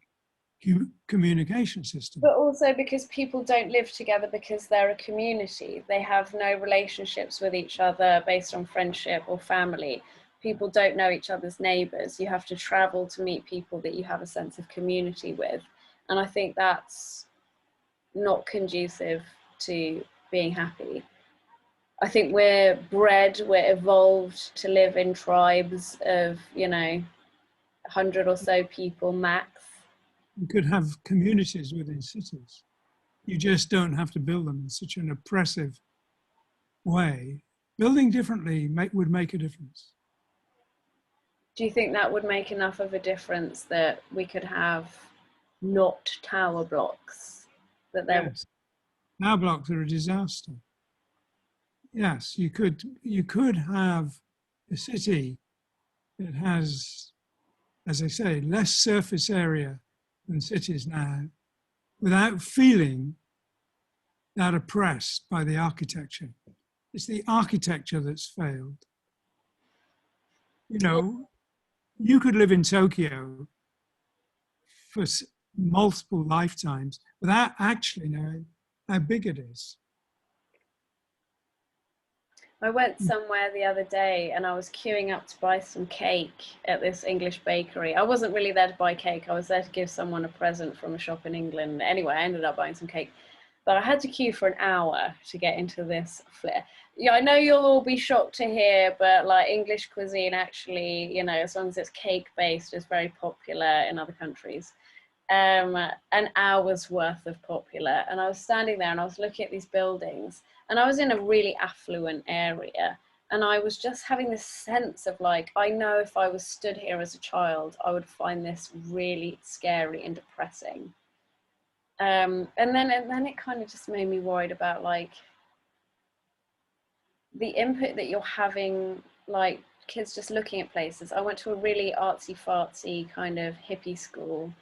communication system. But also because people don't live together because they're a community. They have no relationships with each other based on friendship or family. People don't know each other's neighbours. You have to travel to meet people that you have a sense of community with. And I think that's not conducive to being happy. I think we're evolved to live in tribes of, 100 or so people max. You could have communities within cities. You just don't have to build them in such an oppressive way. Building differently would make a difference. Do you think that would make enough of a difference that we could have not tower blocks? Yes. Tower blocks are a disaster. Yes, you could have a city that has, as I say, less surface area than cities now, without feeling that oppressed by the architecture. It's the architecture that's failed. You know, you could live in Tokyo for multiple lifetimes without actually knowing how big it is. I went somewhere the other day and I was queuing up to buy some cake at this English bakery. I wasn't really there to buy cake. I was there to give someone a present from a shop in England. Anyway, I ended up buying some cake. But I had to queue for an hour to get into this flair. Yeah, I know you'll all be shocked to hear, but like English cuisine actually, you know, as long as it's cake based, is very popular in other countries. An hour's worth of popular. And I was standing there and I was looking at these buildings and I was in a really affluent area. And I was just having this sense of like, I know if I was stood here as a child, I would find this really scary and depressing. And then it kind of just made me worried about like the input that you're having, like kids just looking at places. I went to a really artsy fartsy kind of hippie school,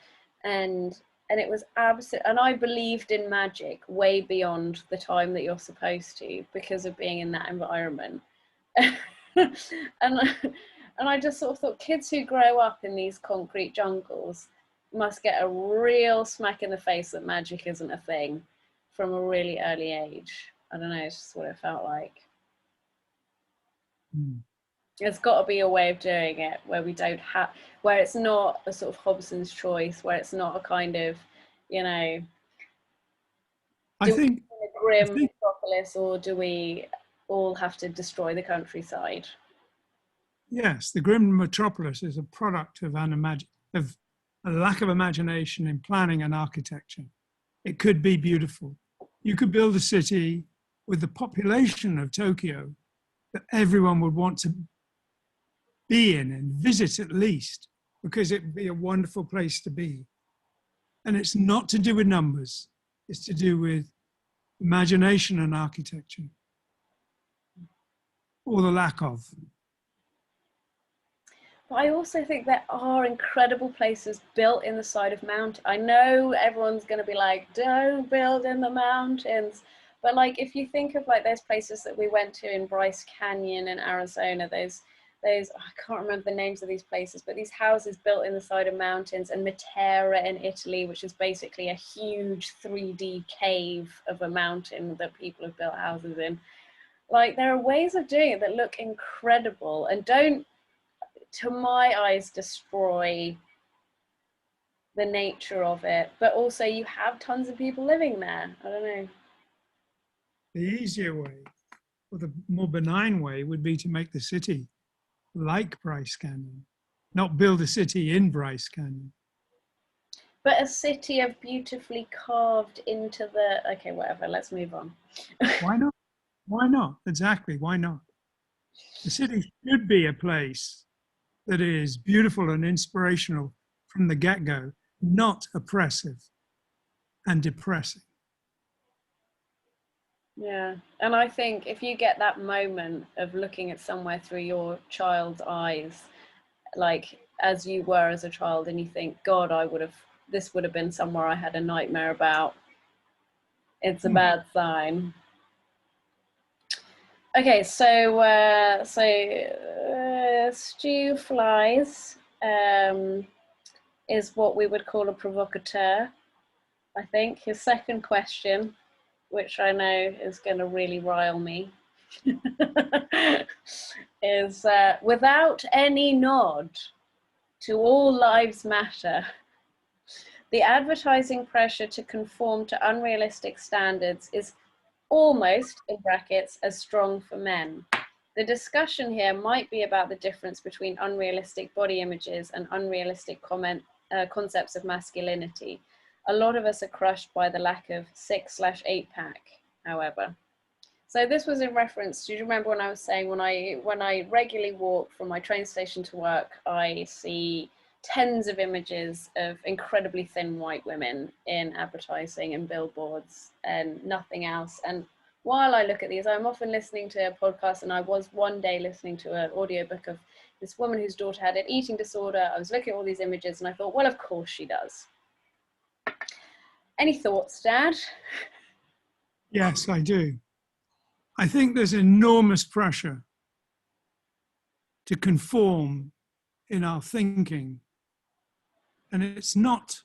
and it was absolute, and I believed in magic way beyond the time that you're supposed to because of being in that environment. and and I just sort of thought kids who grow up in these concrete jungles must get a real smack in the face that magic isn't a thing from a really early age. I don't know, it's just what it felt like. There's got to be a way of doing it where we don't have, where it's not a sort of Hobson's choice, where it's not a kind of, you know, I think a grim metropolis, or do we all have to destroy the countryside? yes, the grim metropolis is a product of of a lack of imagination in planning and architecture. It could be beautiful. You could build a city with the population of Tokyo that everyone would want to be in and visit at least, because it would be a wonderful place to be. And it's not to do with numbers, it's to do with imagination and architecture, or the lack of. But I also think there are incredible places built in the side of mountains. I know everyone's going to be like, don't build in the mountains. But like, if you think of like those places that we went to in Bryce Canyon in Arizona, those I can't remember the names of these places, but these houses built in the side of mountains, and Matera in Italy, which is basically a huge 3D cave of a mountain that people have built houses in. Like, there are ways of doing it that look incredible and don't, to my eyes, destroy the nature of it, but also you have tons of people living there. I don't know. The easier way, or the more benign way, would be to make the city like Bryce Canyon, not build a city in Bryce Canyon. But a city of beautifully carved into the, okay, whatever, let's move on. Why not? Why not? Exactly, why not? The city should be a place that is beautiful and inspirational from the get-go, not oppressive and depressing. Yeah, and I think if you get that moment of looking at somewhere through your child's eyes, like as you were as a child, and you think, God, this would have been somewhere I had a nightmare about, it's a bad sign. Okay, so Stu Flies is what we would call a provocateur, I think. His second question, which I know is going to really rile me, is without any nod to all lives matter, the advertising pressure to conform to unrealistic standards is almost, in brackets, as strong for men. The discussion here might be about the difference between unrealistic body images and unrealistic concepts of masculinity. A lot of us are crushed by the lack of 6/8 pack, however. So this was in reference, do you remember when I was saying when I regularly walk from my train station to work, I see tens of images of incredibly thin white women in advertising and billboards and nothing else. And while I look at these, I'm often listening to a podcast, and I was one day listening to an audiobook of this woman whose daughter had an eating disorder. I was looking at all these images and I thought, well, of course she does. Any thoughts, Dad? Yes, I do. I think there's enormous pressure to conform in our thinking. And it's not,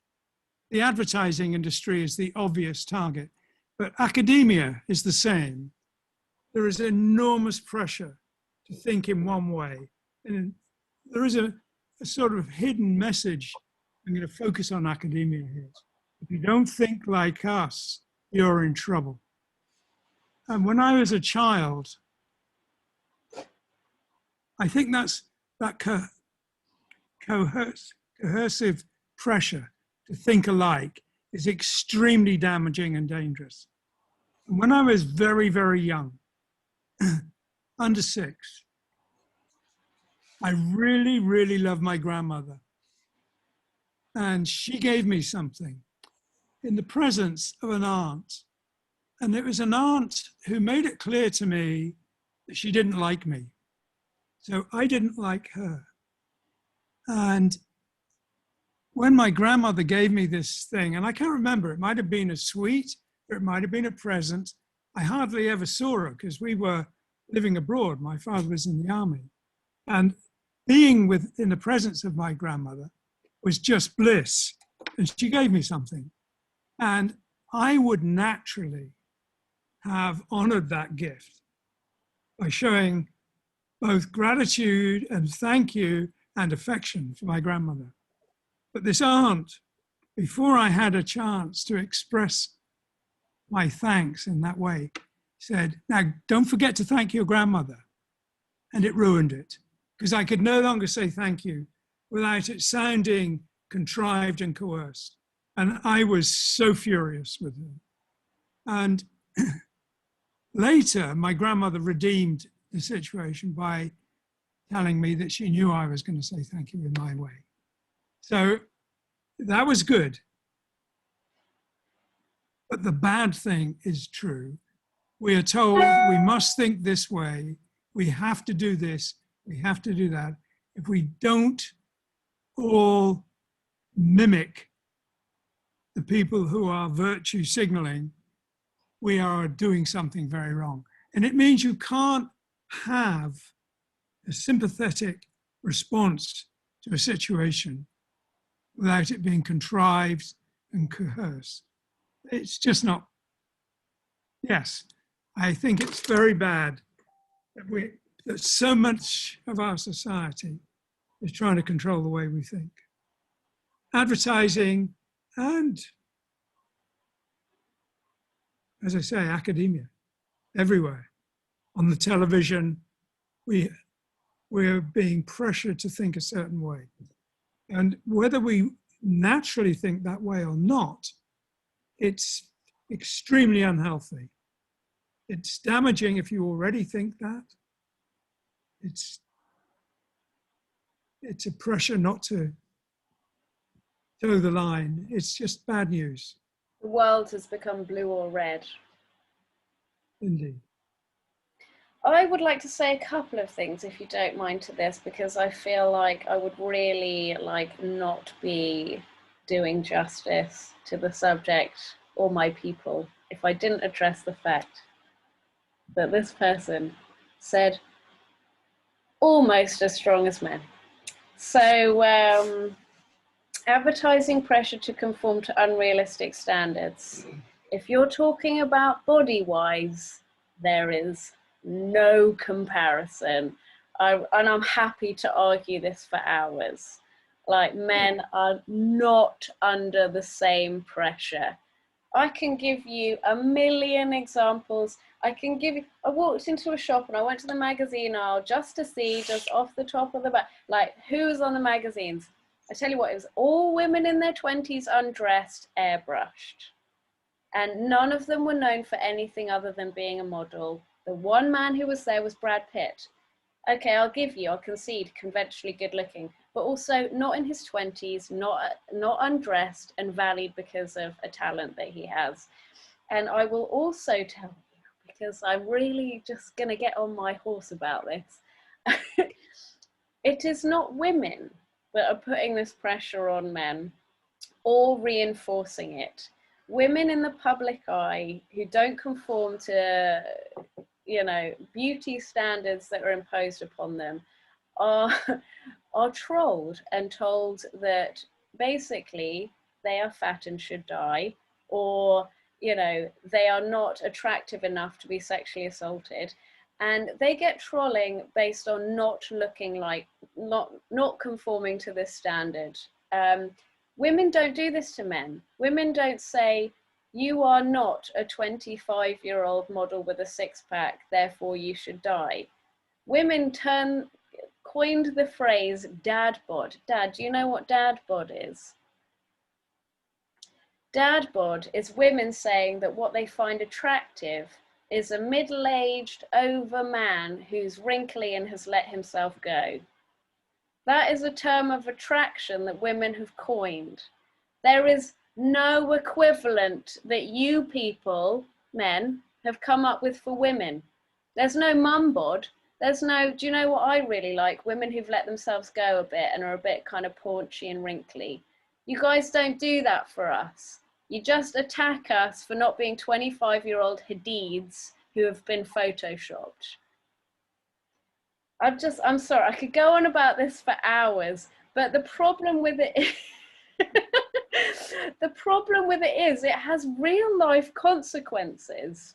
the advertising industry is the obvious target, but academia is the same. there is enormous pressure to think in one way. And there is a sort of hidden message. I'm going to focus on academia here. If you don't think like us, you're in trouble. And when I was a child, I think that's that coercive pressure to think alike is extremely damaging and dangerous. And when I was very, very young, under 6, I really, really loved my grandmother. And she gave me something in the presence of an aunt. And it was an aunt who made it clear to me that she didn't like me. So I didn't like her. And when my grandmother gave me this thing, and I can't remember, it might have been a sweet, or it might have been a present. I hardly ever saw her because we were living abroad. My father was in the army. And being in the presence of my grandmother was just bliss. And she gave me something. And I would naturally have honored that gift by showing both gratitude and thank you and affection for my grandmother. But this aunt, before I had a chance to express my thanks in that way, said, now don't forget to thank your grandmother. And it ruined it, because I could no longer say thank you without it sounding contrived and coerced. And I was so furious with her. And later, my grandmother redeemed the situation by telling me that she knew I was going to say thank you in my way. So that was good. But the bad thing is true. We are told we must think this way, we have to do this, we have to do that. If we don't all mimic the people who are virtue signaling, we are doing something very wrong. And it means you can't have a sympathetic response to a situation without it being contrived and coerced. It's just not, yes, I think it's very bad that so much of our society is trying to control the way we think. Advertising and, as I say, academia, everywhere. On the television, we're being pressured to think a certain way. And whether we naturally think that way or not, it's extremely unhealthy. It's damaging if you already think that. It's a pressure not to toe the line. It's just bad news. The world has become blue or red. Indeed. I would like to say a couple of things, if you don't mind, to this, because I feel like I would really not be doing justice to the subject or my people if I didn't address the fact that this person said almost as strong as men. So advertising pressure to conform to unrealistic standards. If you're talking about body-wise, there is no comparison. And I'm happy to argue this for hours. Like, men are not under the same pressure. I can give you a million examples. I walked into a shop and I went to the magazine aisle just to see, just off the top of the back, like, who's on the magazines. I tell you what, it was all women in their 20s, undressed, airbrushed. And none of them were known for anything other than being a model. The one man who was there was Brad Pitt. Okay, I'll concede, conventionally good looking, but also not in his 20s, not undressed and valued because of a talent that he has. And I will also tell you, because I'm really just going to get on my horse about this, it is not women that are putting this pressure on men or reinforcing it. Women in the public eye who don't conform to, beauty standards that are imposed upon them are trolled and told that basically they are fat and should die, or you know, they are not attractive enough to be sexually assaulted. And they get trolling based on not looking like, not conforming to this standard. Women don't do this to men. Women don't say, you are not a 25-year-old model with a six-pack, therefore you should die. Women coined the phrase dad bod. Dad, do you know what dad bod is? Dad bod is women saying that what they find attractive is a middle-aged, over man who's wrinkly and has let himself go. That is a term of attraction that women have coined. There is no equivalent that you people, men, have come up with for women. There's no mum bod. There's no, do you know what I really like? Women who've let themselves go a bit and are a bit kind of paunchy and wrinkly. You guys don't do that for us. You just attack us for not being 25-year-old Hadids who have been photoshopped. I'm sorry, I could go on about this for hours, but the problem with it the problem with it is it has real life consequences.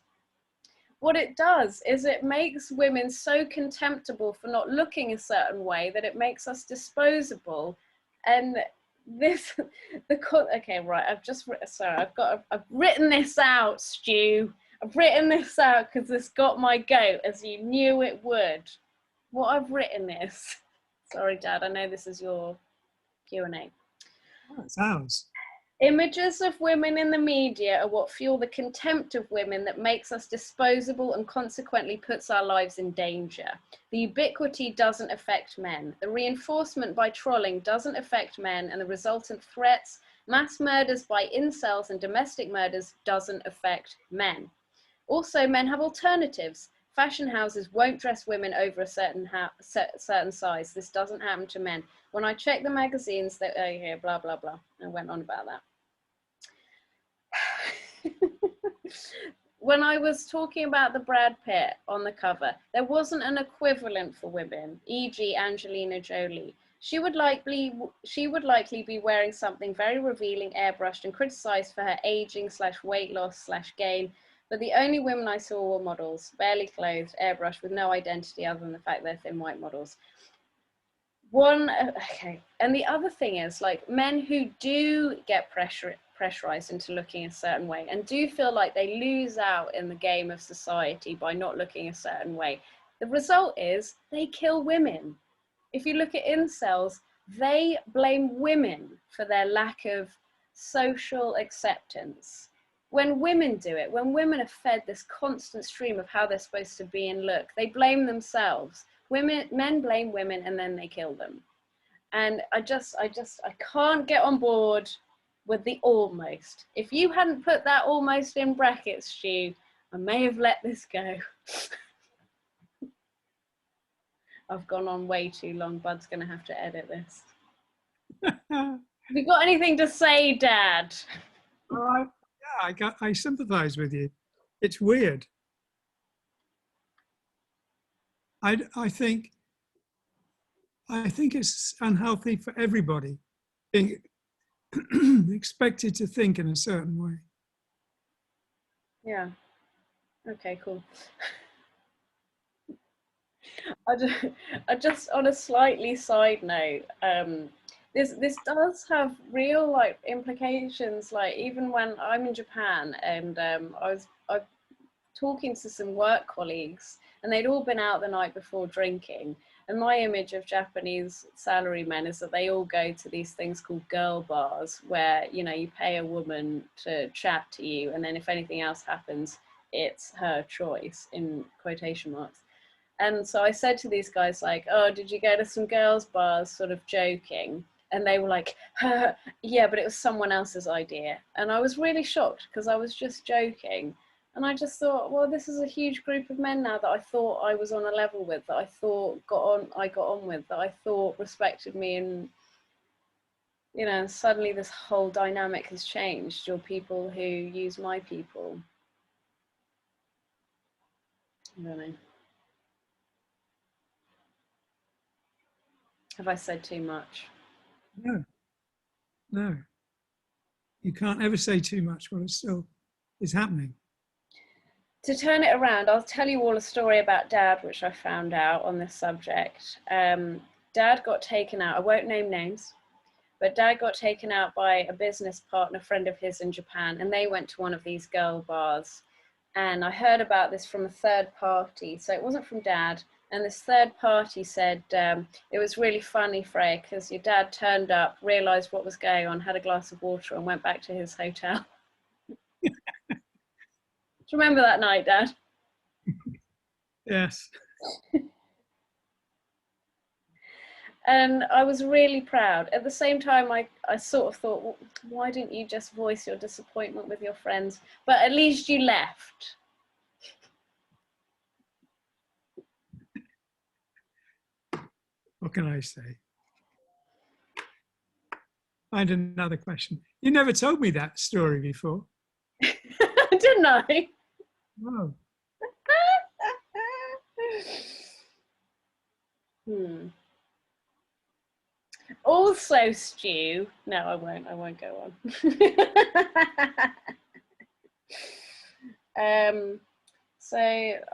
What it does is it makes women so contemptible for not looking a certain way that it makes us disposable. And this, okay, right, I've written this out, Stu. I've written this out because this got my goat, as you knew it would. What I've written is, sorry, Dad, I know this is your Q&A. Oh, it's ours. Images of women in the media are what fuel the contempt of women that makes us disposable and consequently puts our lives in danger. The ubiquity doesn't affect men. The reinforcement by trolling doesn't affect men, and the resultant threats, mass murders by incels and domestic murders doesn't affect men. Also, men have alternatives. Fashion houses won't dress women over a certain size. This doesn't happen to men. When I check the magazines, they here, blah, blah, blah. I went on about that. When I was talking about the Brad Pitt on the cover, there wasn't an equivalent for women, e.g. Angelina Jolie. She would likely be wearing something very revealing, airbrushed, and criticized for her aging / weight loss / gain. But the only women I saw were models, barely clothed, airbrushed, with no identity other than the fact they're thin white models. Okay, and the other thing is, like, men who do get pressurized into looking a certain way and do feel like they lose out in the game of society by not looking a certain way, the result is they kill women. If you look at incels, they blame women for their lack of social acceptance. When women do it, when women are fed this constant stream of how they're supposed to be and look, they blame themselves. Men blame women and then they kill them. And I can't get on board with the almost. If you hadn't put that almost in brackets, Stu, I may have let this go. I've gone on way too long. Bud's gonna have to edit this. Have you got anything to say, Dad? Yeah, I sympathize with you. It's weird. I think it's unhealthy for everybody being expected to think in a certain way. Yeah. Okay, cool. I just on a slightly side note, this does have real like implications. Like even when I'm in Japan and I was talking to some work colleagues and they'd all been out the night before drinking. And my image of Japanese salarymen is that they all go to these things called girl bars where, you know, you pay a woman to chat to you. And then if anything else happens, it's her choice, in quotation marks. And so I said to these guys like, oh, did you go to some girls bars, sort of joking? And they were like, yeah, but it was someone else's idea. And I was really shocked because I was just joking. And I just thought, well, this is a huge group of men now that I thought I was on a level with, that I thought I got on with, that I thought respected me. And, you know, suddenly this whole dynamic has changed. You're people who use my people. I don't know. Have I said too much? No. You can't ever say too much while it's still is happening. To turn it around, I'll tell you all a story about Dad, which I found out on this subject. Dad got taken out, I won't name names, but Dad got taken out by a business partner, friend of his in Japan, and they went to one of these girl bars. And I heard about this from a third party, so it wasn't from Dad. And this third party said it was really funny, Freya, because your dad turned up, realised what was going on, had a glass of water, and went back to his hotel. Do you remember that night, Dad? Yes. And I was really proud. At the same time, I sort of thought, well, why didn't you just voice your disappointment with your friends? But at least you left. What can I say? Find another question. You never told me that story before. Didn't I? Oh. Also, Stu. No, I won't go on. So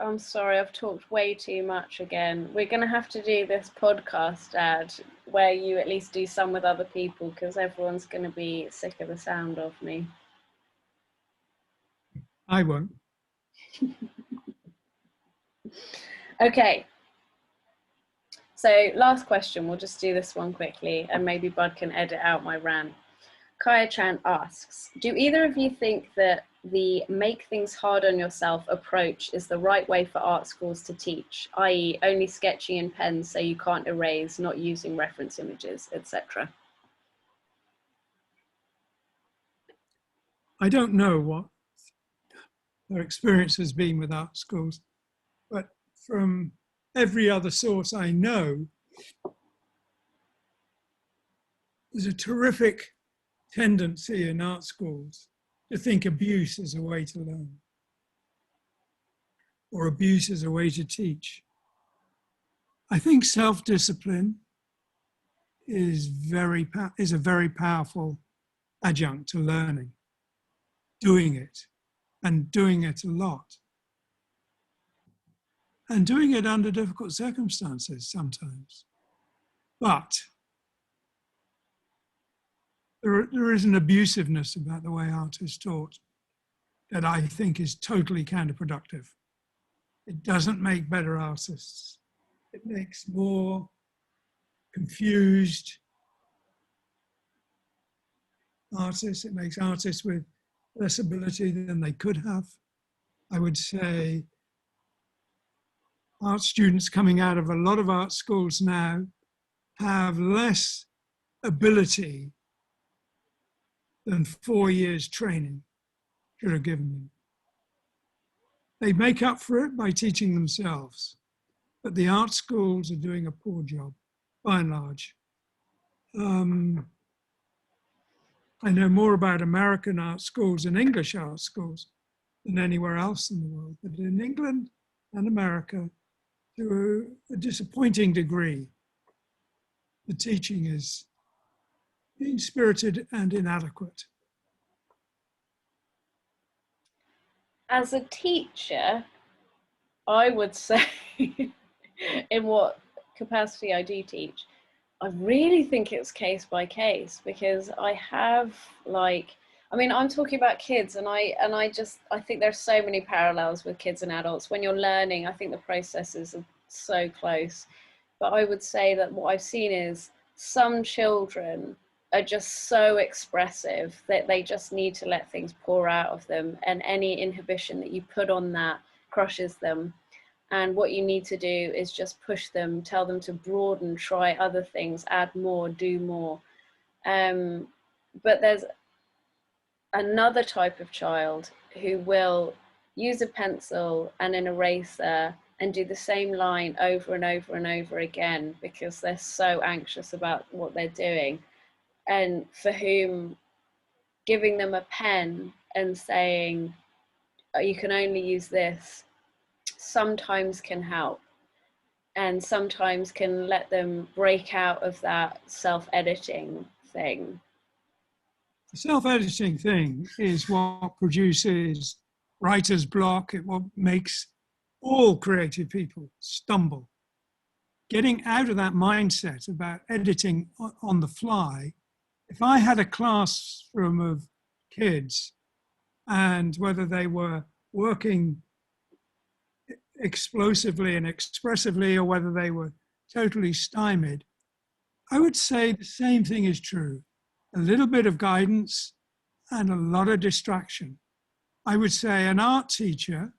I'm sorry, I've talked way too much again. We're going to have to do this podcast, Dad, where you at least do some with other people, because everyone's going to be sick of the sound of me. I won't. Okay. So last question, we'll just do this one quickly, and maybe Bud can edit out my rant. Kaya Chan asks, do either of you think that the make things hard on yourself approach is the right way for art schools to teach, i.e. only sketching in pens so you can't erase, not using reference images, etc.? I don't know what their experience has been with art schools, but from every other source I know, there's a terrific tendency in art schools to think abuse is a way to learn, or abuse is a way to teach. I think self-discipline is a very powerful adjunct to learning, doing it, and doing it a lot. And doing it under difficult circumstances sometimes. But there is an abusiveness about the way art is taught that I think is totally counterproductive. It doesn't make better artists. It makes more confused artists. It makes artists with less ability than they could have. I would say art students coming out of a lot of art schools now have less ability than 4 years training should have given them. They make up for it by teaching themselves, but the art schools are doing a poor job, by and large. I know more about American art schools and English art schools than anywhere else in the world, but in England and America, to a disappointing degree, the teaching is mean-spirited and inadequate. As a teacher, I would say, in what capacity I do teach, I really think it's case by case, because I have I'm talking about kids, and I think there's so many parallels with kids and adults. When you're learning, I think the processes are so close. But I would say that what I've seen is some children are just so expressive that they just need to let things pour out of them, and any inhibition that you put on that crushes them. And what you need to do is just push them, tell them to broaden, try other things, add more, do more. But there's another type of child who will use a pencil and an eraser and do the same line over and over and over again because they're so anxious about what they're doing, and for whom giving them a pen and saying, oh, you can only use this, sometimes can help, and sometimes can let them break out of that self-editing thing. The self-editing thing is what produces writer's block. It what makes all creative people stumble. Getting out of that mindset about editing on the fly. If I had a classroom of kids, and whether they were working explosively and expressively or whether they were totally stymied, I would say the same thing is true. A little bit of guidance and a lot of distraction. I would say an art teacher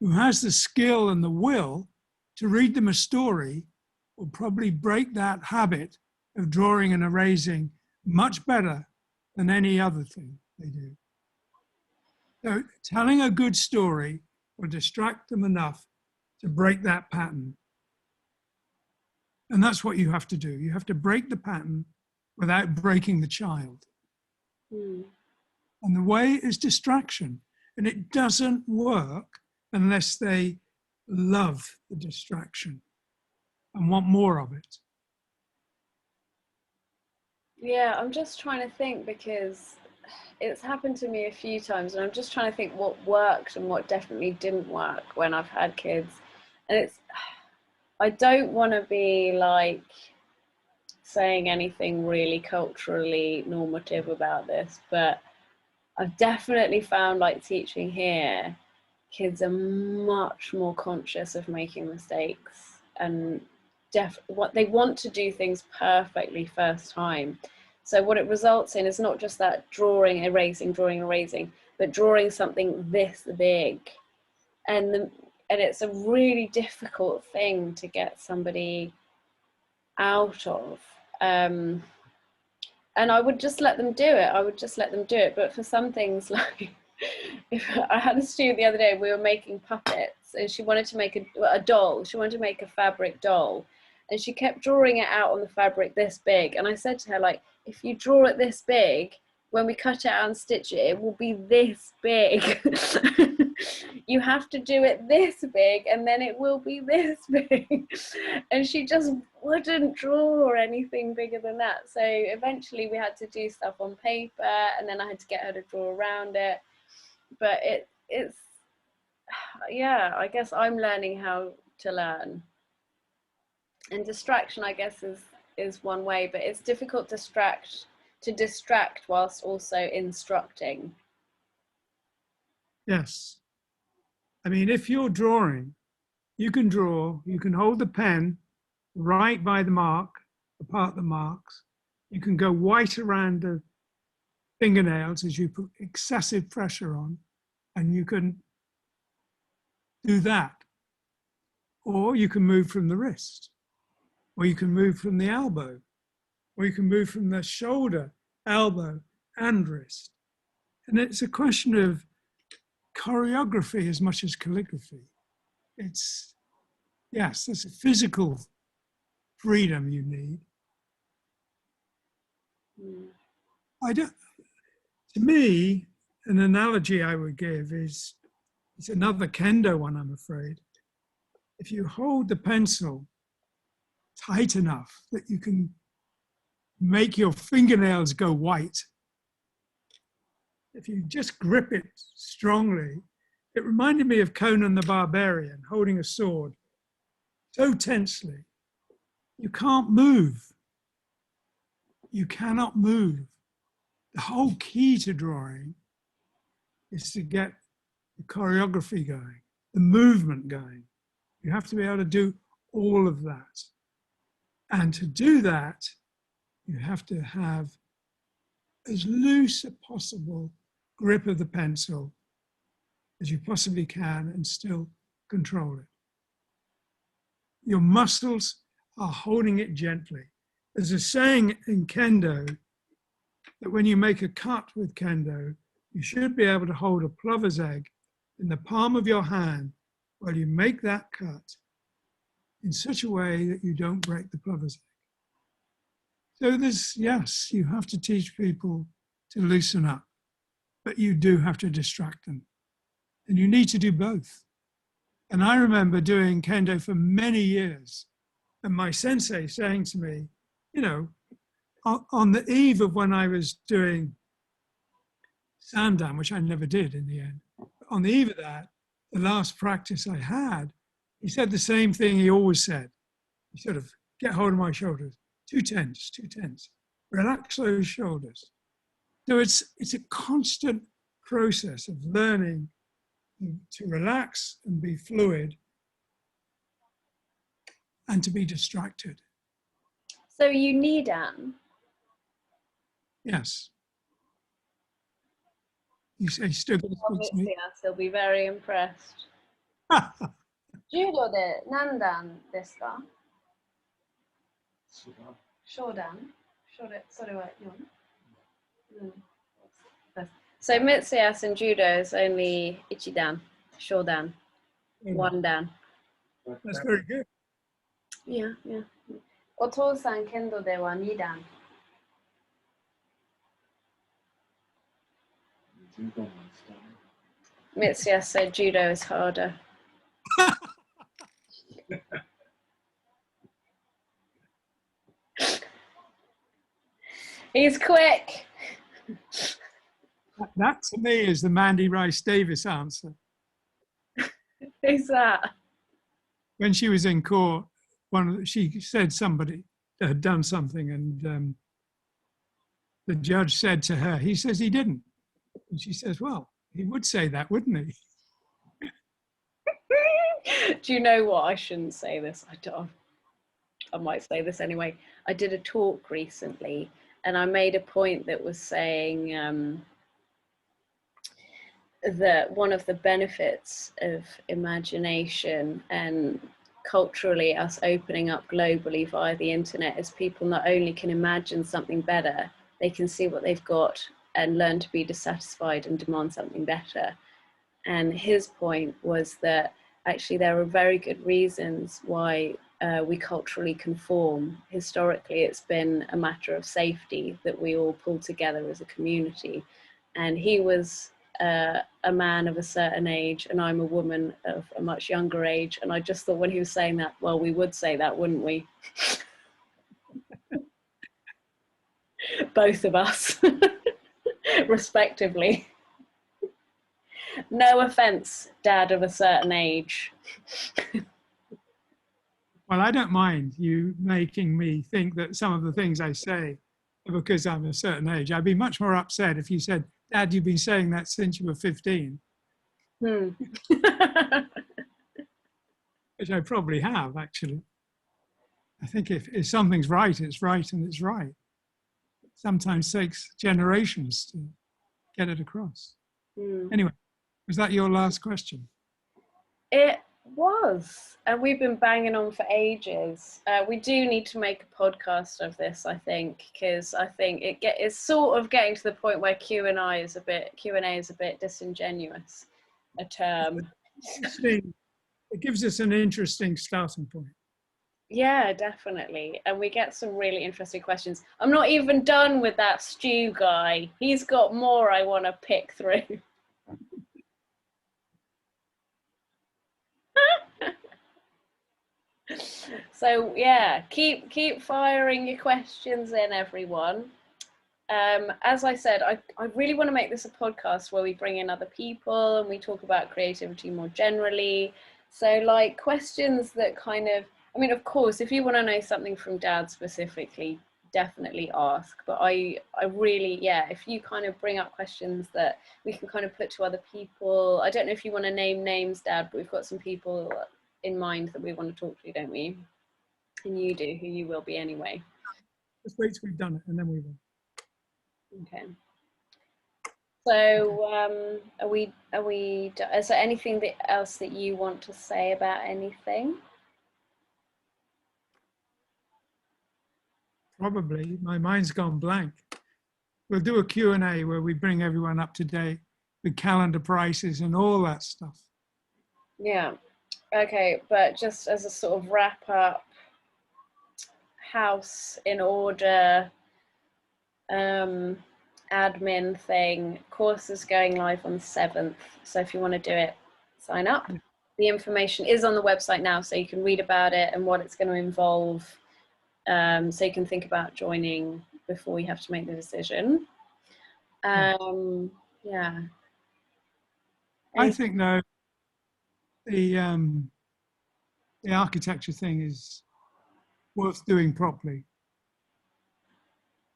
who has the skill and the will to read them a story will probably break that habit of drawing and erasing much better than any other thing they do. So telling a good story will distract them enough to break that pattern. And that's what you have to do. You have to break the pattern without breaking the child. Mm. And the way is distraction. And it doesn't work unless they love the distraction and want more of it. Yeah, I'm just trying to think, because it's happened to me a few times, and I'm just trying to think what worked and what definitely didn't work when I've had kids. And I don't want to be like saying anything really culturally normative about this, but I've definitely found, like, teaching here, kids are much more conscious of making mistakes, and what they want to do things perfectly first time. So what it results in is not just that drawing, erasing, but drawing something this big. And it's a really difficult thing to get somebody out of. And I would just let them do it. But for some things, like, if I had a student the other day, we were making puppets, and she wanted to make a doll. She wanted to make a fabric doll. And she kept drawing it out on the fabric this big. And I said to her, like, if you draw it this big, when we cut it out and stitch it, it will be this big. You have to do it this big, and then it will be this big. And she just wouldn't draw or anything bigger than that. So eventually we had to do stuff on paper, and then I had to get her to draw around it. But it's, yeah, I guess I'm learning how to learn. And distraction, I guess, is one way, but it's difficult to distract whilst also instructing. Yes. I mean, if you're drawing, you can draw, you can hold the pen right by the mark, the part that marks. You can go white around the fingernails as you put excessive pressure on, and you can do that. Or you can move from the wrist, or you can move from the elbow, or you can move from the shoulder, elbow, and wrist. And it's a question of choreography as much as calligraphy. It's, yes, there's a physical freedom you need. To me, an analogy I would give is, it's another kendo one, I'm afraid. If you hold the pencil tight enough that you can make your fingernails go white, if you just grip it strongly, it reminded me of Conan the Barbarian holding a sword so tensely. You can't move. You cannot move. The whole key to drawing is to get the choreography going, the movement going. You have to be able to do all of that. And to do that, you have to have as loose a possible grip of the pencil as you possibly can and still control it. Your muscles are holding it gently. There's a saying in kendo that when you make a cut with kendo, you should be able to hold a plover's egg in the palm of your hand while you make that cut in such a way that you don't break the plover's egg. So there's, yes, you have to teach people to loosen up, but you do have to distract them. And you need to do both. And I remember doing kendo for many years, and my sensei saying to me, you know, on the eve of when I was doing Sandan, which I never did in the end, on the eve of that, the last practice I had, he said the same thing he always said. He sort of, get hold of my shoulders, 2 tense, 2 tense, relax those shoulders. So it's a constant process of learning to relax and be fluid and to be distracted. So you need Anne. Yes. You say still going to speak to me? Yes, he'll be very impressed. Judo de nandan desu ka? Shodan. So Mitsuya and Judo is only Ichidan, Shodan, 1 dan. That's very good. Yeah, yeah. Otou-san Kendo de wa 2 dan. Mitsuya said Judo is harder. He's quick. That to me is the Mandy Rice Davis answer. Who's that? When she was in court, she said somebody had done something, and the judge said to her, he says he didn't. And she says, well, he would say that, wouldn't he? Do you know what? I shouldn't say this. I might say this anyway. I did a talk recently and I made a point that was saying that one of the benefits of imagination and culturally us opening up globally via the internet is people not only can imagine something better, they can see what they've got and learn to be dissatisfied and demand something better. And his point was that actually there are very good reasons why we culturally conform. Historically, it's been a matter of safety that we all pull together as a community. And he was a man of a certain age and I'm a woman of a much younger age. And I just thought when he was saying that, well, we would say that, wouldn't we? Both of us, respectively. No offense, Dad of a certain age. Well, I don't mind you making me think that some of the things I say are because I'm a certain age. I'd be much more upset if you said, Dad, you've been saying that since you were 15. Which I probably have, actually. I think if something's right, it's right and it's right. It sometimes takes generations to get it across. Anyway, was that your last question? It was, and we've been banging on for ages. We do need to make a podcast of this, I think, because I think it's sort of getting to the point where Q&A is a bit disingenuous, a term. It gives us an interesting starting point. Yeah, definitely. And we get some really interesting questions. I'm not even done with that Stu guy. He's got more I want to pick through. So yeah, keep firing your questions in, everyone. As I said, I really want to make this a podcast where we bring in other people and we talk about creativity more generally. So like questions that kind of, I mean, of course, if you want to know something from Dad specifically, definitely ask. But I really, yeah, if you kind of bring up questions that we can kind of put to other people. I don't know if you want to name names, Dad, but we've got some people in mind that we want to talk to, don't we? And you do, who you will be anyway. Just wait till we've done it and then we will. Okay. So is there anything else that you want to say about anything? Probably. My mind's gone blank. We'll do a Q&A where we bring everyone up to date with calendar prices and all that stuff. Yeah. Okay, but just as a sort of wrap up, house in order, admin thing, course is going live on the 7th. So if you want to do it, sign up. The information is on the website now, so you can read about it and what it's going to involve. So you can think about joining before you have to make the decision. Yeah. I think though the architecture thing is worth doing properly.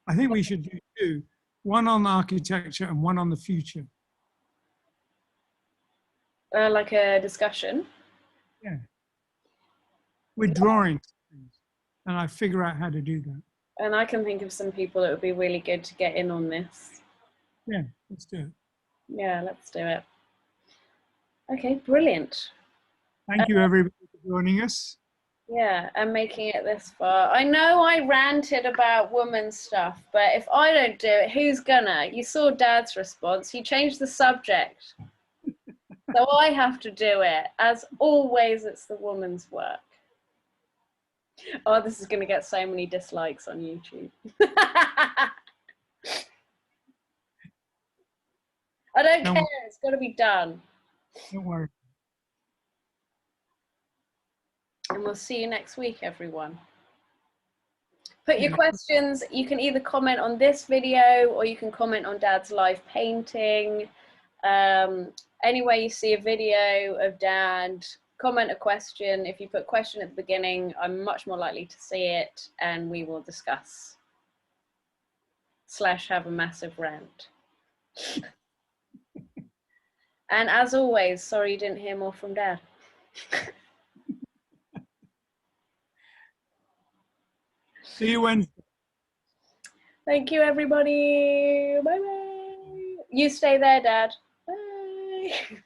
I think we should do two, one on architecture and one on the future. Like a discussion. Yeah. With drawings, and I figure out how to do that. And I can think of some people that would be really good to get in on this. Yeah, let's do it. Yeah, let's do it. Okay, brilliant. Thank you everybody for joining us. Yeah, and making it this far. I know I ranted about woman stuff, but if I don't do it, who's gonna? You saw Dad's response. He changed the subject. So I have to do it. As always, it's the woman's work. Oh, this is gonna get so many dislikes on YouTube. I don't care, it's gotta be done. Don't worry. And we'll see you next week, everyone. Put your questions. You can either comment on this video or you can comment on Dad's live painting. Anywhere you see a video of Dad, comment a question. If you put question at the beginning, I'm much more likely to see it and we will discuss. / have a massive rant. And as always, sorry you didn't hear more from Dad. See you Wednesday. Thank you, everybody. Bye-bye. You stay there, Dad. Bye.